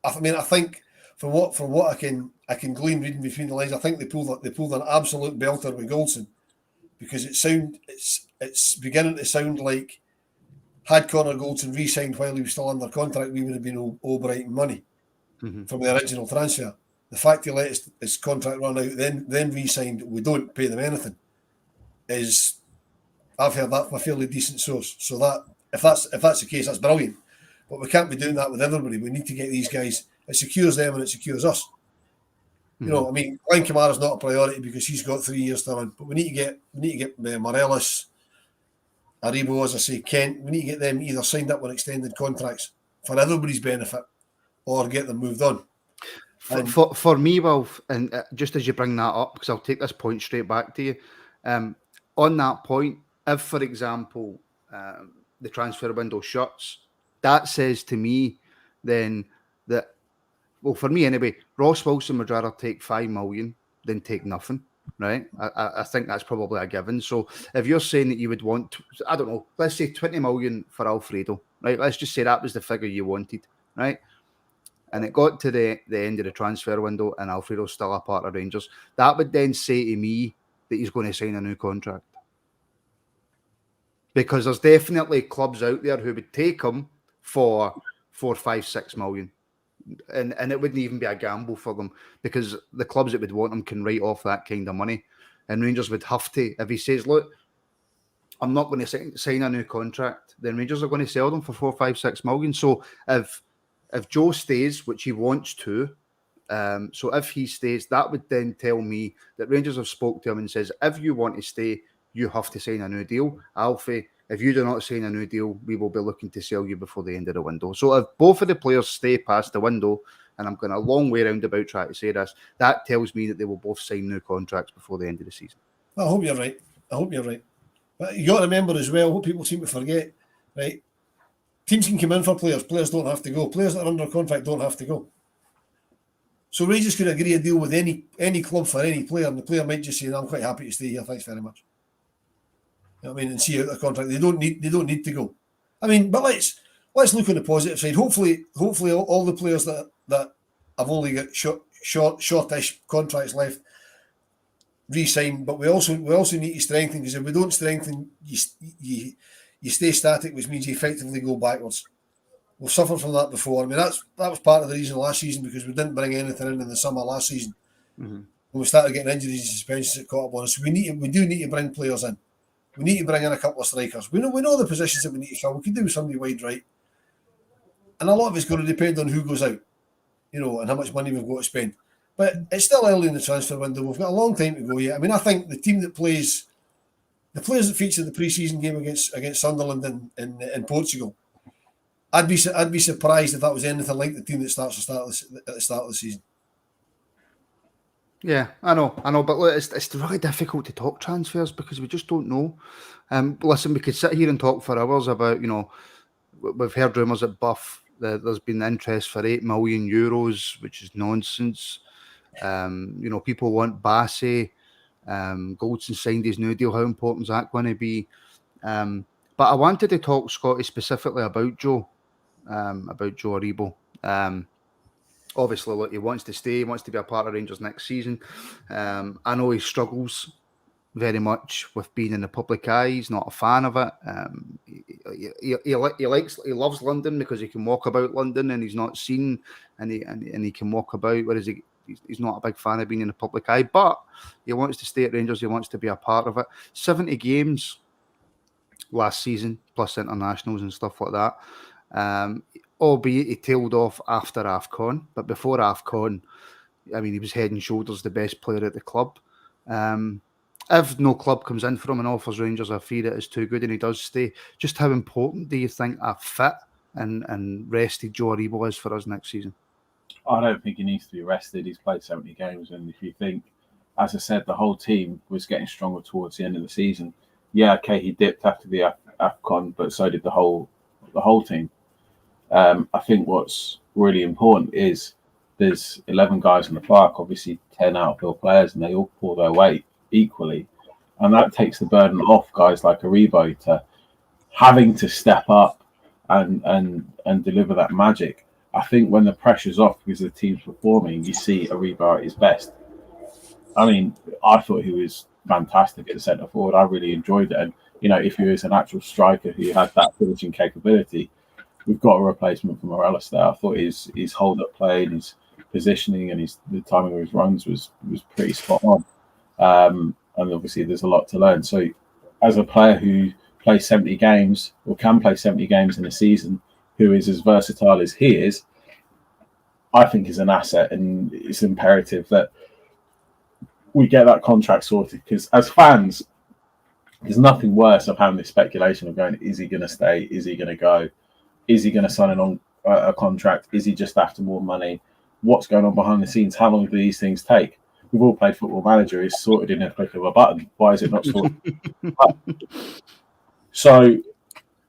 I think from what I can glean reading between the lines, I think they pulled an absolute belter with Goldson, because it's beginning to sound like had Connor Goldson re-signed while he was still under contract, we would have been Albright money from the original transfer. The fact he let his contract run out, then re-signed, we don't pay them anything, is, I've heard that from a fairly decent source. So that if that's the case, that's brilliant. But we can't be doing that with everybody. We need to get these guys. It secures them and it secures us. You know, I mean, Glenn Kamara's not a priority because he's got 3 years to run. But we need to get Morelos, Aribo, as I say, Kent. We need to get them either signed up on extended contracts for everybody's benefit, or get them moved on. For me, Wilf, and just as you bring that up, because I'll take this point straight back to you. On that point, if, for example, the transfer window shuts, that says to me then that, well, for me anyway, Ross Wilson would rather take 5 million than take nothing, right? I think that's probably a given. So if you're saying that you would want, I don't know, let's say 20 million for Alfredo, right? Let's just say that was the figure you wanted, right? And it got to the end of the transfer window and Alfredo's still a part of Rangers. That would then say to me that he's going to sign a new contract. Because there's definitely clubs out there who would take him for 4, 5, 6 million. And it wouldn't even be a gamble for them, because the clubs that would want him can write off that kind of money. And Rangers would have to, if he says, look, I'm not going to sign a new contract, then Rangers are going to sell them for 4, 5, 6 million. So if Joe stays, which he wants to, so if he stays, that would then tell me that Rangers have spoke to him and says, if you want to stay, you have to sign a new deal. Alfie, if you do not sign a new deal, we will be looking to sell you before the end of the window. So if both of the players stay past the window, and I'm going a long way roundabout trying to say this, that tells me that they will both sign new contracts before the end of the season. I hope you're right. But you got to remember as well, what people seem to forget, right? Teams can come in for players. Players don't have to go. Players that are under contract don't have to go. So Rangers could agree a deal with any club for any player, and the player might just say, "No, I'm quite happy to stay here. Thanks very much." You know what I mean? And see out their contract. They don't need to go. I mean, but let's look on the positive side. Hopefully all the players that have only got shortish contracts left re-sign. But we also need to strengthen, because if we don't strengthen, you stay static, which means you effectively go backwards. We've suffered from that before. I mean, that was part of the reason last season, because we didn't bring anything in the summer last season. Mm-hmm. When we started getting injuries and suspensions that caught up on us. So we do need to bring players in. We need to bring in a couple of strikers. We know the positions that we need to fill. We can do with somebody wide right. And a lot of it's going to depend on who goes out, and how much money we've got to spend. But it's still early in the transfer window. We've got a long time to go yet. I mean, I think the team that plays, the players that feature the pre-season game against Sunderland in Portugal, I'd be surprised if that was anything like the team that starts at the start of the season. Yeah, I know, but look, it's really difficult to talk transfers because we just don't know. Listen, we could sit here and talk for hours about, we've heard rumours at Buff that there's been interest for €8 million, which is nonsense. People want Bassey. Goldson signed his new deal. How important is that going to be? But I wanted to talk, Scotty, specifically about Joe Aribo. Obviously, look, he wants to stay. He wants to be a part of Rangers next season. I know he struggles very much with being in the public eye. He's not a fan of it. He loves London because he can walk about London and he's not seen, and he can walk about. Whereas he's not a big fan of being in the public eye, but he wants to stay at Rangers. He wants to be a part of it. 70 games last season, plus internationals and stuff like that. Albeit he tailed off after AFCON, but before AFCON, I mean, he was head and shoulders the best player at the club. If no club comes in for him and offers Rangers a fee that is too good and he does stay, just how important do you think a fit and rested Joe Aribo is for us next season? I don't think he needs to be rested. He's played 70 games, and if you think, as I said, the whole team was getting stronger towards the end of the season. Yeah, okay, he dipped after the AFCON, but so did the whole team. I think what's really important is there's 11 guys in the park, obviously 10 outfield players, and they all pull their weight equally. And that takes the burden off guys like Aribo to having to step up and deliver that magic. I think when the pressure's off because the team's performing, you see Aribo at his best. I mean, I thought he was fantastic at the centre forward. I really enjoyed it. And, if he was an actual striker who had that finishing capability, we've got a replacement for Morales there. I thought his hold-up play and his positioning and the timing of his runs was pretty spot on. And obviously there's a lot to learn. So as a player who plays 70 games or can play 70 games in a season, who is as versatile as he is, I think is an asset, and it's imperative that we get that contract sorted, because as fans, there's nothing worse of having this speculation of going, is he going to stay? Is he going to go? Is he going to sign on a contract? Is he just after more money? What's going on behind the scenes? How long do these things take? We've all played Football Manager. It's sorted in a click of a button. Why is it not sorted? So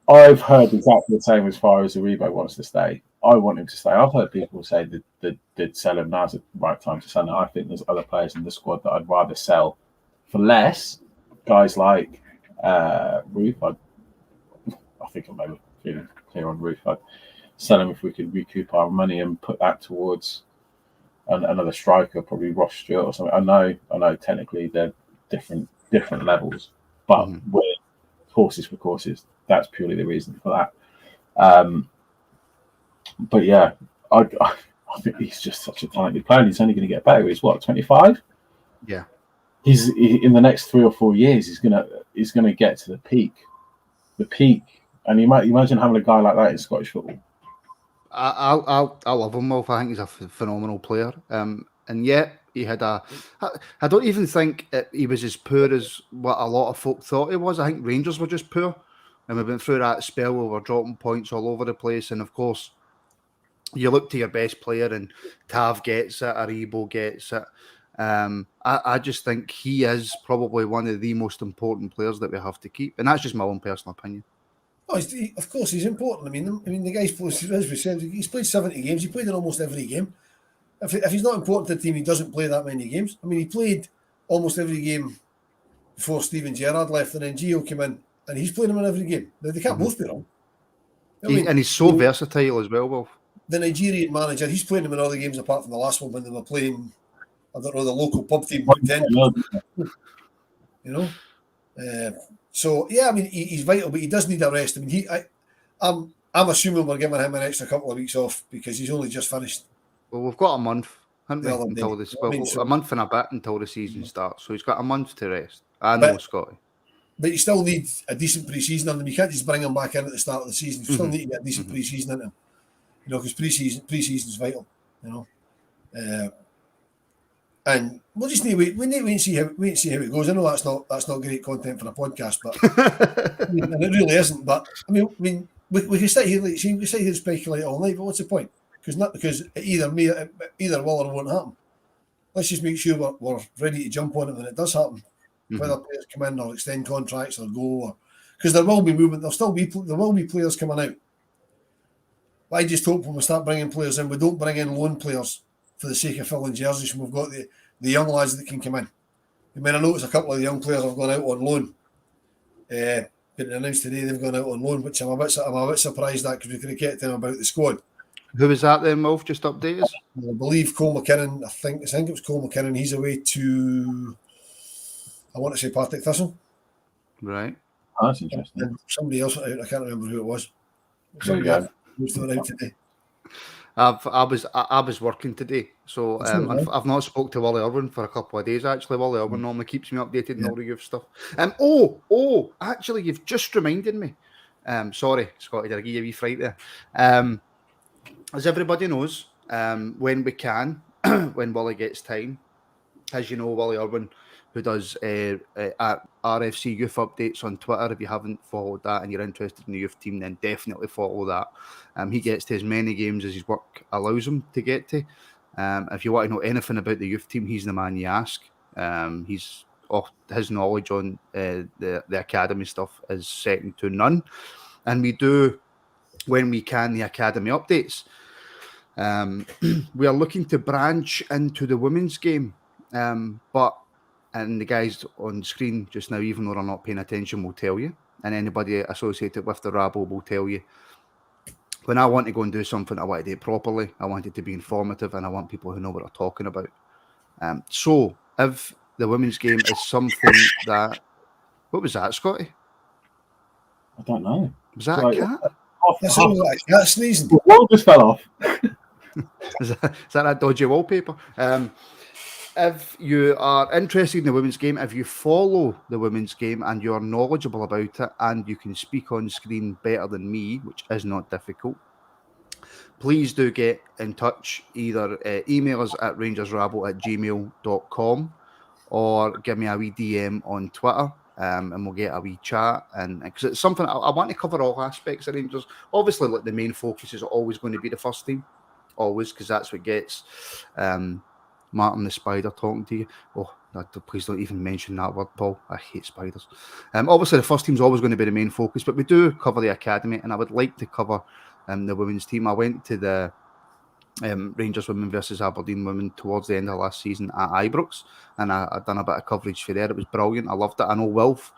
I've heard exactly the same as far as Aribo wants to stay. I want him to stay. I've heard people say that they'd sell him. Now's the right time to sell him. I think there's other players in the squad that I'd rather sell for less. Guys like Ruth. I think I'm maybe feeling clear on Ruth. I'd sell him if we could recoup our money and put that towards another striker, probably Ross Stewart or something. I know technically they're different levels, but we're horses for courses. That's purely the reason for that. But yeah, I think he's just such a talented player. And he's only going to get better. He's 25. Yeah, he's in the next 3 or 4 years. He's gonna get to the peak. And you might imagine having a guy like that in Scottish football. I love him, Wolf. I think he's a phenomenal player. And yet he had I don't even think he was as poor as what a lot of folk thought he was. I think Rangers were just poor. And we went through that spell where we're dropping points all over the place. And of course, you look to your best player and Tav gets it, Aribo gets it. I just think he is probably one of the most important players that we have to keep. And that's just my own personal opinion. Oh, of course, he's important. I mean, the guy's played, as we said, he's played 70 games. He played in almost every game. if he's not important to the team, he doesn't play that many games. I mean, he played almost every game before Steven Gerrard left, and then Gio came in, and he's playing him in every game. Now, they can't both be wrong. And he's so versatile as well, Wolf. The Nigerian manager, he's playing him in all the games apart from the last one when they were playing, I don't know, the local pub team. So, yeah, I mean, he's vital, but he does need a rest. I mean, I'm assuming we're giving him an extra couple of weeks off because he's only just finished. Well, we've got a month, haven't we, until this. Well, so, a month and a bit until the season starts. So he's got a month to rest. I know, Scotty. But you still need a decent pre-season on them. You can't just bring him back in at the start of the season. You still need to get a decent pre-season in him. You know, because pre-season is vital. You know, and we'll just need to wait and see how it goes. I know that's not great content for a podcast, but and it really isn't. But I mean, we can sit here and speculate all night. But what's the point? Because it either will or won't happen. Let's just make sure we're ready to jump on it when it does happen. Whether players come in or extend contracts or go, because there will be movement. There will be players coming out. But I just hope when we start bringing players in, we don't bring in loan players for the sake of filling jerseys. And we've got the young lads that can come in. I mean, I noticed a couple of the young players have gone out on loan. Been announced today they've gone out on loan, which I'm a bit surprised at because we could have kept them about the squad. Who was that then, Wolf? Just update us. I believe Cole McKinnon. I think it was Cole McKinnon. He's away to, I want to say, Partick Thistle. Right. Oh, that's interesting. And somebody else went out. I can't remember who it was. Somebody else went out today. I was working today, so I've not spoke to Willie Irwin for a couple of days. Actually, Willie Irwin normally keeps me updated on all the youth stuff. Actually, you've just reminded me. Sorry, Scotty, did I give you a wee fright there? As everybody knows, when we can, when Willie gets time, as you know, Willie Irwin, who does at RFC Youth Updates on Twitter. If you haven't followed that and you're interested in the youth team, then definitely follow that. He gets to as many games as his work allows him to get to. If you want to know anything about the youth team, he's the man you ask. His knowledge on the academy stuff is second to none. And we do, when we can, the academy updates. We are looking to branch into the women's game, and the guys on the screen just now, even though they're not paying attention, will tell you. And anybody associated with the rabble will tell you. When I want to go and do something, I want to do it properly. I want it to be informative, and I want people who know what they're talking about. So, if the women's game is something that... What was that, Scotty? I don't know. Was that a cat? That sounds like a cat sneezing. The wall just fell off. Is that a dodgy wallpaper? If you are interested in the women's game, if you follow the women's game and you're knowledgeable about it and you can speak on screen better than me, which is not difficult, please do get in touch. Either email us at rangersrabble@gmail.com or give me a wee DM on Twitter, and we'll get a wee chat. And because it's something I want to cover all aspects of Rangers. Obviously, like the main focus is always going to be the first team, always, because that's what gets Martin the Spider talking to you. Oh, please don't even mention that word, Paul. I hate spiders. Obviously, the first team's always going to be the main focus, but we do cover the academy, and I would like to cover the women's team. I went to the Rangers women versus Aberdeen women towards the end of last season at Ibrox, and I've done a bit of coverage for there. It was brilliant. I loved it. I know Wilf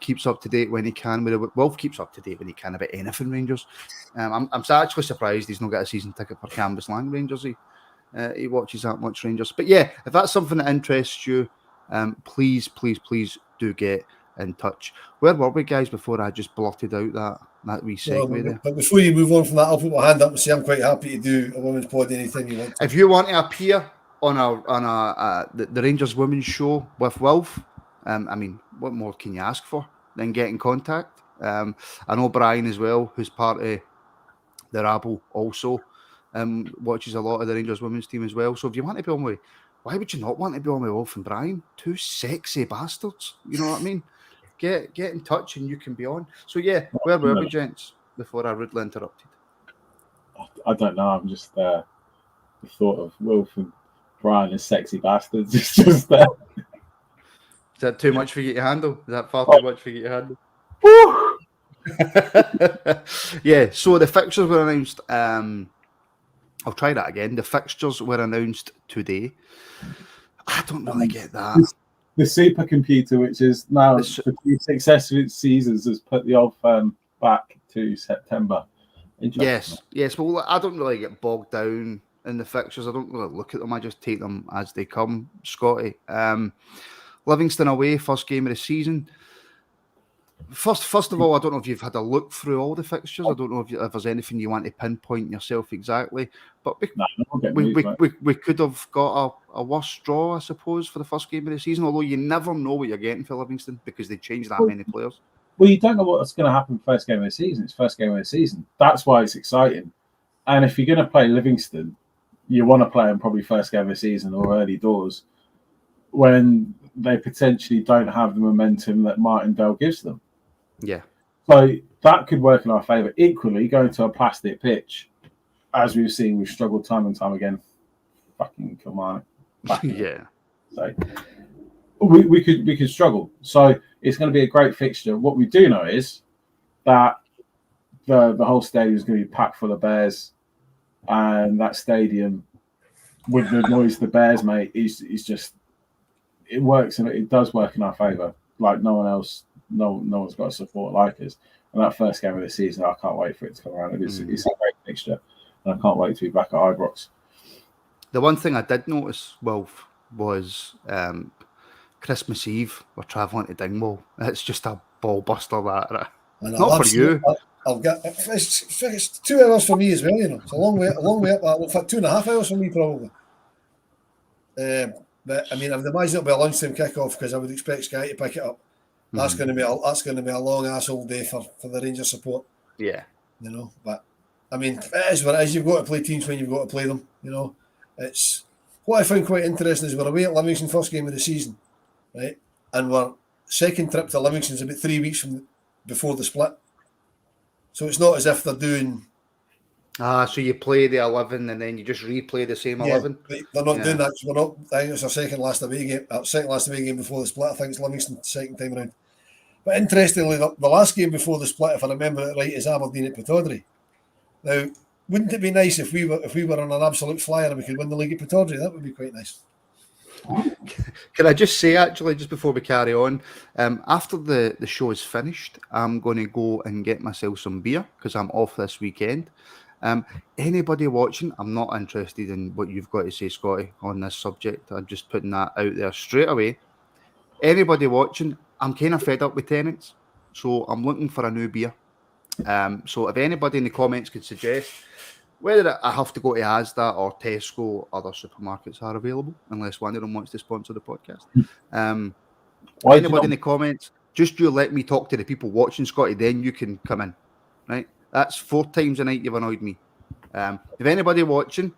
keeps up to date when he can. Wilf keeps up to date when he can about anything Rangers. I'm actually surprised he's not got a season ticket for Canvas Lang Rangers. He watches that much Rangers. But yeah, if that's something that interests you, please do get in touch. Where were we, guys, before I just blotted out that wee segue there? But before you move on from that, I'll put my hand up and say I'm quite happy to do a women's pod anytime you want to. If you want to appear on the Rangers women's show with Wilf, I mean, what more can you ask for than get in contact? I know Brian as well, who's part of the rabble also. Watches a lot of the Rangers women's team as well. So if you want to be on with, why would you not want to be on with Wilf and Brian? Two sexy bastards. You know what I mean? Get in touch and you can be on. So yeah, where were we, gents, before I rudely interrupted? I don't know. I'm just the thought of Wilf and Brian as sexy bastards. It's just there. Is that too much for you to handle? Is that far too much for you to handle? Yeah. So the fixtures were announced I'll try that again. The fixtures were announced today. I don't really get that. The supercomputer, which is now for 2 successive seasons, has put the old firm back to September. Yes. Well, I don't really get bogged down in the fixtures. I don't really look at them. I just take them as they come. Scotty, Livingston away, first game of the season. First of all, I don't know if you've had a look through all the fixtures. I don't know if there's anything you want to pinpoint yourself exactly. But we could have got a worse draw, I suppose, for the first game of the season. Although you never know what you're getting for Livingston because they changed that many players. Well, you don't know what's going to happen first game of the season. It's first game of the season. That's why it's exciting. And if you're going to play Livingston, you want to play them probably first game of the season or early doors when they potentially don't have the momentum that Martindale gives them. Yeah. So that could work in our favour. Equally, going to a plastic pitch, as we've seen, we've struggled time and time again. Fucking Kilmarnock. Yeah. So we could struggle. So it's going to be a great fixture. What we do know is that the whole stadium is going to be packed full of Bears, and that stadium with the noise the Bears make is just it works, and it does work in our favour. Like no one else. No one's got a support like us. And that first game of the season, I can't wait for it to come around. It's a great fixture, and I can't wait to be back at Ibrox. The one thing I did notice, Wilf, was Christmas Eve. We're travelling to Dingwall. It's just a ball buster. That not for you. I'll get it's 2 hours for me as well. You know, it's a long way up. In fact, 2.5 hours for me probably. But I mean, I would imagine it'll be a lunchtime kickoff because I would expect Sky to pick it up. That's going to be a long ass old day for the Rangers support. Yeah, you know. But I mean, it is what it is. You've got to play teams when you've got to play them. You know, it's what I find quite interesting is we're away at Livingston first game of the season, right? And our second trip to Livingston is about 3 weeks before the split. So it's not as if they're doing. So you play the 11 and then you just replay the same 11. They're not doing that. We're not. I think it's our second last away game before the split. I think it's Livingston's second time around. But interestingly, the last game before the split, if I remember it right, is Aberdeen at Pittodrie. Now, wouldn't it be nice if we were on an absolute flyer and we could win the league at Pittodrie? That would be quite nice. Can I just say, actually, just before we carry on, after the show is finished, I'm going to go and get myself some beer because I'm off this weekend. Anybody watching, I'm not interested in what you've got to say, Scotty, on this subject. I'm just putting that out there straight away. Anybody watching, I'm kind of fed up with Tennent's, so I'm looking for a new beer. So if anybody in the comments could suggest whether I have to go to Asda or Tesco, other supermarkets are available, unless one of them wants to sponsor the podcast. Anybody in the comments, just you let me talk to the people watching, Scotty, then you can come in, right? That's 4 times a night you've annoyed me. If anybody watching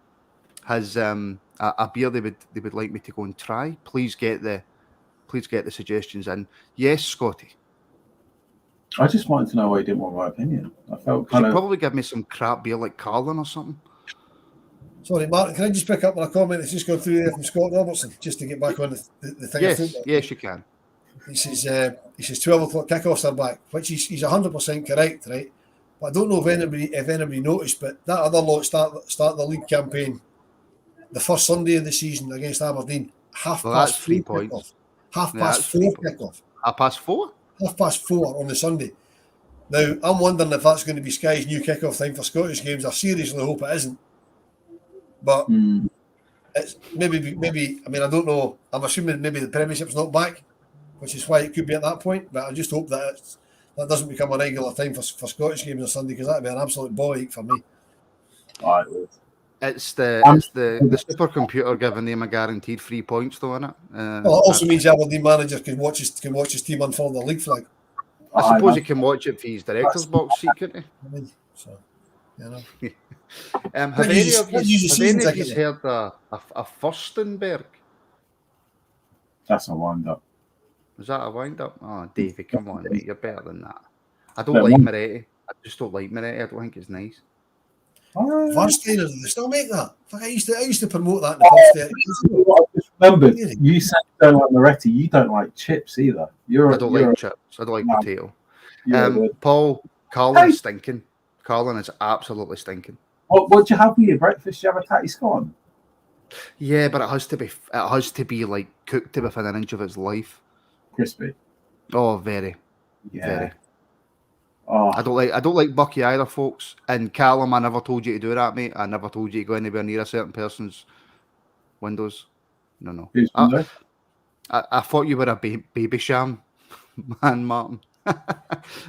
has a beer they would like me to go and try, please get the suggestions in. Yes, Scotty. I just wanted to know why you didn't want my opinion. I felt probably give me some crap beer like Carlin or something. Sorry, Martin, can I just pick up on a comment that's just gone through there from Scott Robertson, just to get back on the thing? Yes, you can. He says 12 o'clock kickoffs are back, which he's 100% correct, right? But I don't know if anybody noticed, but that other lot start the league campaign the first Sunday of the season against Aberdeen, half past 3 kickoff. Half past 4 kickoff. Half past 4? Half past 4 on the Sunday. Now, I'm wondering if that's going to be Sky's new kickoff time for Scottish games. I seriously hope it isn't. But it's maybe. I mean, I don't know. I'm assuming maybe the Premiership's not back, which is why it could be at that point. But I just hope that that doesn't become a regular time for Scottish games on Sunday, because that'd be an absolute ball ache for me. It's the supercomputer giving them a guaranteed 3 points, though, innit? Well, it also means the Aberdeen manager can watch his team unfold the league flag. I suppose he can watch it for his director's box seat, couldn't he? I mean, so, you know. Have any of you heard a Furstenberg? That's a wind-up. Is that a wind-up? Oh, Davey, come on, mate. You're better than that. I don't like Moretti. I just don't like Moretti. I don't think it's nice. Warsteiner, do they still make that? I used to promote that in the I just remembered, you said you don't like Moretti. You don't like chips either. I don't like chips. I don't like potato. Paul, Carlin's stinking. Carlin is absolutely stinking. What do you have for your breakfast? Do you have a tatty scone? Yeah, but it has to be like cooked to within an inch of its life. Crispy. Oh, very, Yeah. very. Oh, I don't like Bucky either, folks. And Callum, I never told you to do that, mate. I never told you to go anywhere near a certain person's windows. No. who's window? I thought you were a baby sham, man, Martin.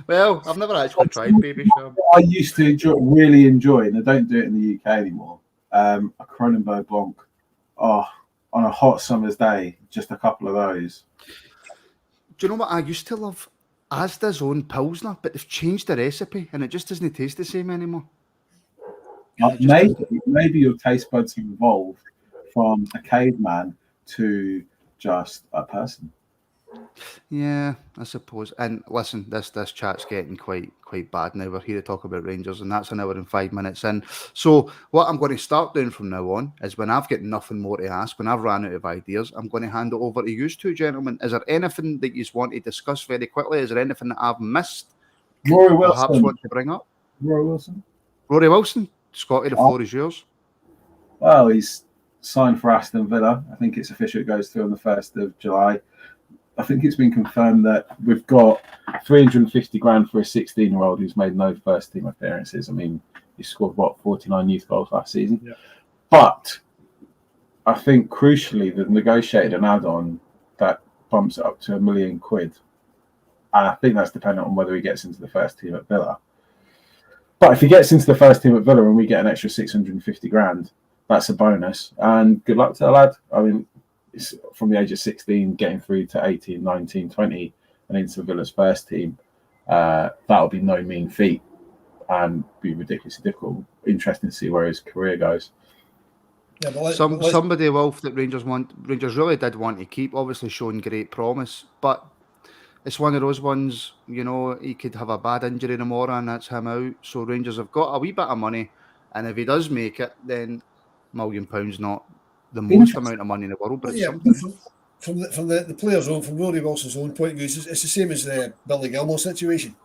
Well, I've never actually tried baby sham. I used to really enjoy, and I don't do it in the UK anymore. A Kronenberg Blanc. Oh, on a hot summer's day, just a couple of those. Do you know what I used to love? Asda's own Pilsner, but they've changed the recipe and it just doesn't taste the same anymore. Maybe your taste buds have evolved from a caveman to just a person. Yeah, I suppose. And listen, this chat's getting quite bad now. We're here to talk about Rangers, and that's an hour and 5 minutes in. So what I'm going to start doing from now on is when I've got nothing more to ask, when I've ran out of ideas, I'm going to hand it over to you two gentlemen. Is there anything that you want to discuss very quickly? Is there anything that I've missed? Rory Wilson. Perhaps want to bring up? Rory Wilson. Scotty, the floor is yours. Well, he's signed for Aston Villa. I think it's official. It goes through on the 1st of July. I think it's been confirmed that we've got 350 grand for a 16-year-old who's made no first team appearances. I mean, he scored 49 youth goals last season. Yeah. But I think crucially, they've negotiated an add-on that bumps it up to £1 million. And I think that's dependent on whether he gets into the first team at Villa. But if he gets into the first team at Villa and we get an extra 650 grand, that's a bonus. And good luck to the lad. I mean, it's from the age of 16, getting through to 18, 19, 20, and into Villa's first team. That'll be no mean feat and be ridiculously difficult. Interesting to see where his career goes. Yeah, but somebody, Wilf, that Rangers really did want to keep, obviously showing great promise, but it's one of those ones, you know, he could have a bad injury tomorrow and that's him out. So Rangers have got a wee bit of money, and if he does make it, then £1 million not the most amount of money in the world, but yeah, from the player's own, from Rory Wilson's own point of view, it's the same as the Billy Gilmour situation.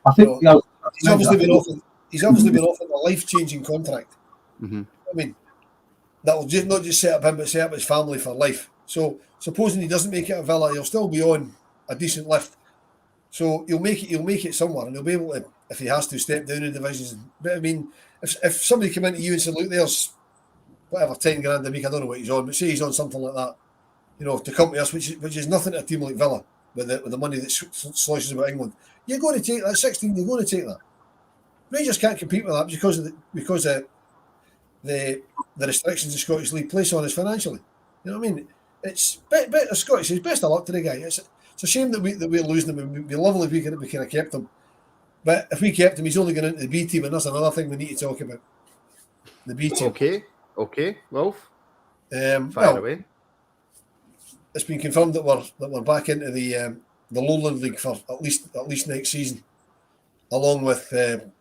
I think he's obviously been offered a life-changing contract. Mm-hmm. I mean, that will not just set up him, but set up his family for life. So, supposing he doesn't make it at Villa, he'll still be on a decent lift. So he'll make it somewhere, and he'll be able to, if he has to, step down in divisions. But I mean, if somebody came into you and said, "Look, there's whatever 10 grand a week, I don't know what he's on, but say he's on something like that, you know, to come to us, which is nothing to a team like Villa with the money that slices about England, you're going to take that 16. You're going to take that. Rangers can't compete with that because of the restrictions the Scottish League place on us financially. You know what I mean? It's Scottish says best of luck to the guy. It's a shame that we're losing him. It'd be lovely if we could have kept him, but if we kept him, he's only going into the B team, and that's another thing we need to talk about. The B team. Okay, Wilf. Fire away. It's been confirmed that we're back into the Lowland League for at least next season, along with that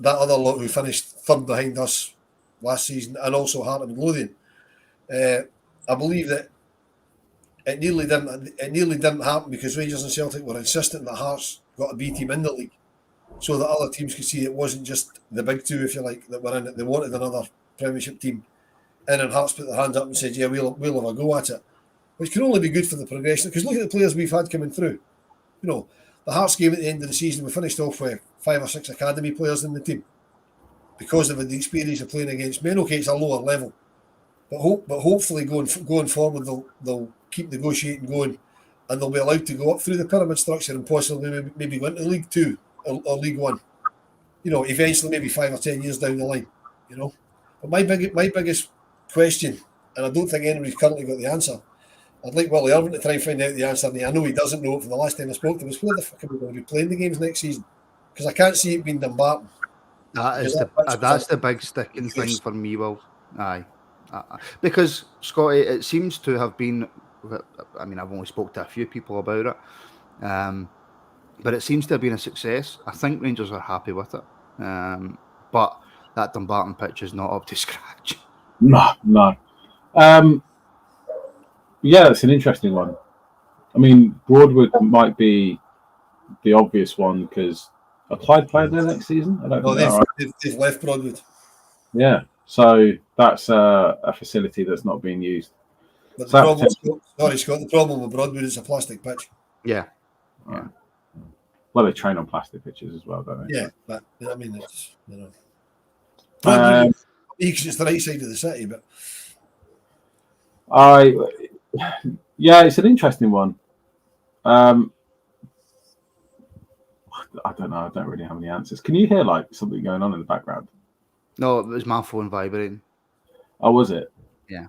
other lot who finished third behind us last season, and also Heart of Midlothian. I believe that it nearly didn't happen because Rangers and Celtic were insistent that Hearts got a B team in the league, so that other teams could see it wasn't just the big two, if you like, that were in it. They wanted another Premiership team, and Hearts put their hands up and said, "Yeah, we'll have a go at it," which can only be good for the progression. Because look at the players we've had coming through. You know, the Hearts game at the end of the season, we finished off with 5 or 6 academy players in the team because of the experience of playing against men. Okay, it's a lower level, but hopefully going forward they'll keep negotiating going, and they'll be allowed to go up through the pyramid structure and possibly maybe go into League 2 or League 1. You know, eventually maybe 5 or 10 years down the line. You know, but my biggest question, and I don't think anybody's currently got the answer. I'd like Willie Irvin to try and find out the answer, and I know he doesn't know it from the last time I spoke to him. Where the fuck are we going to be playing the games next season? Because I can't see it being Dumbarton. That's the big sticking thing for me, Will. Aye. Because, Scotty, it seems to have been, I mean, I've only spoke to a few people about it, but it seems to have been a success. I think Rangers are happy with it. But that Dumbarton pitch is not up to scratch. No. Yeah, it's an interesting one. I mean, Broadwood might be the obvious one because Clyde playing there next season. I don't know. They've left Broadwood. Yeah, so that's a facility that's not being used. But So the problem, Scott, the problem with Broadwood is a plastic pitch. Yeah. Well, they train on plastic pitches as well, don't they? Yeah, but I mean, it's Um, Broadwood, because it's the right side of the city, but yeah, it's an interesting one. I don't know. I don't really have any answers. Can you hear like something going on in the background? No, it was my phone vibrating. Oh, was it? Yeah.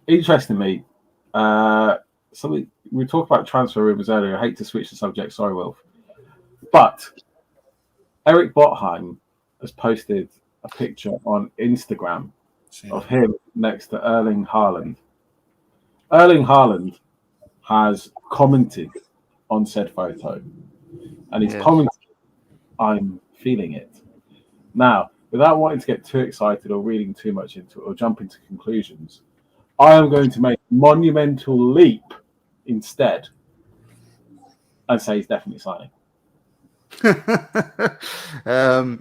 Interestingly, something we talked about transfer rumors earlier. I hate to switch the subject. Sorry, Wilf. But Eric Botheim has posted a picture on Instagram of him next to Erling Haaland. Erling Haaland has commented on said photo, and he's commented, "I'm feeling it." Now, without wanting to get too excited or reading too much into it or jump into conclusions, I am going to make a monumental leap instead and say he's definitely signing.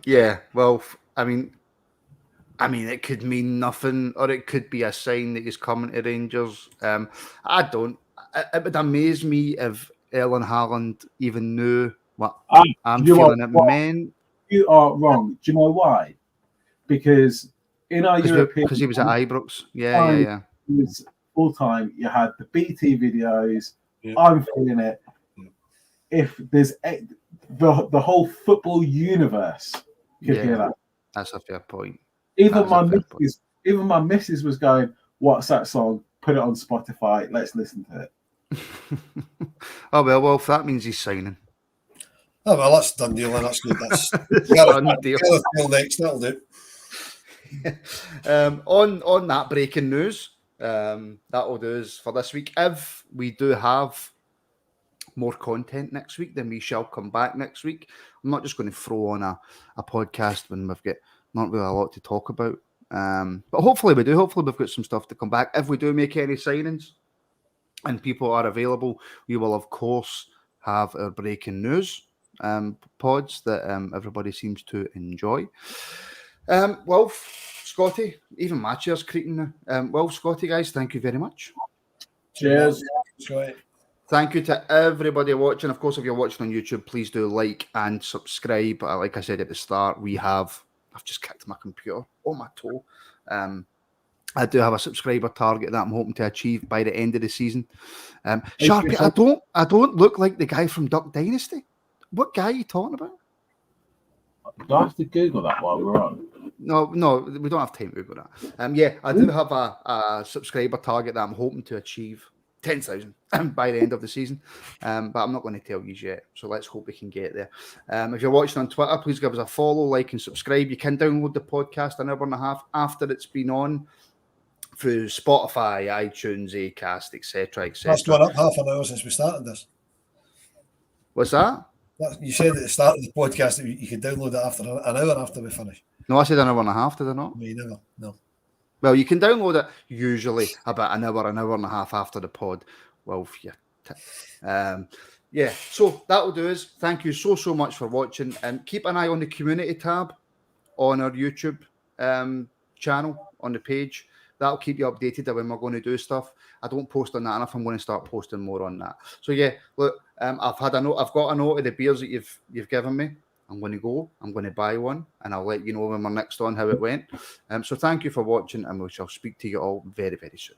Yeah, well, I mean, it could mean nothing, or it could be a sign that he's coming to Rangers. I don't. It would amaze me if Erling Haaland even knew what I'm feeling. It meant you are wrong. Do you know why? Because in our European, because he was at Ibrox. Yeah. It was full time. You had the BT videos. Yeah. I'm feeling it. Yeah. If there's the whole football universe could hear that. That's a fair point. Even my missus was going, "What's that song? Put it on Spotify. Let's listen to it." Oh well, if that means he's signing. Oh well, that's done deal. That's good. That's done deal. Next, that'll do. On that breaking news, that'll do us for this week. If we do have more content next week, then we shall come back next week. I'm not just going to throw on a podcast when we've got not really a lot to talk about. But hopefully we do. Hopefully we've got some stuff to come back. If we do make any signings and people are available, we will, of course, have our breaking news pods that everybody seems to enjoy. Well, Scotty, even my chair's creaking now. Well, Scotty, guys, thank you very much. Cheers. Thank you to everybody watching. Of course, if you're watching on YouTube, please do like and subscribe. Like I said at the start, I've just kicked my computer on my toe. I do have a subscriber target that I'm hoping to achieve by the end of the season. Sharpie, I don't look like the guy from Duck Dynasty. What guy are you talking about? Do I have to Google that while we're on? No, we don't have time to Google that. I do have a subscriber target that I'm hoping to achieve 10,000 by the end of the season. But I'm not going to tell you yet. So let's hope we can get there. If you're watching on Twitter, please give us a follow, like, and subscribe. You can download the podcast an hour and a half after it's been on through Spotify, iTunes, Acast, etc. That's gone up half an hour since we started this. What's that? You said at the start of the podcast that you could download it after an hour after we finish. No, I said an hour and a half, did I not? No, you never. No. Well, you can download it usually about an hour and a half after the pod. Well, so that'll do us. Thank you so much for watching. Keep an eye on the community tab on our YouTube channel on the page. That'll keep you updated when we're going to do stuff. I don't post on that enough. I'm going to start posting more on that. So look, I've got a note of the beers that you've given me. I'm going to go. I'm going to buy one, and I'll let you know when we're next on how it went. So thank you for watching, and we shall speak to you all very, very soon.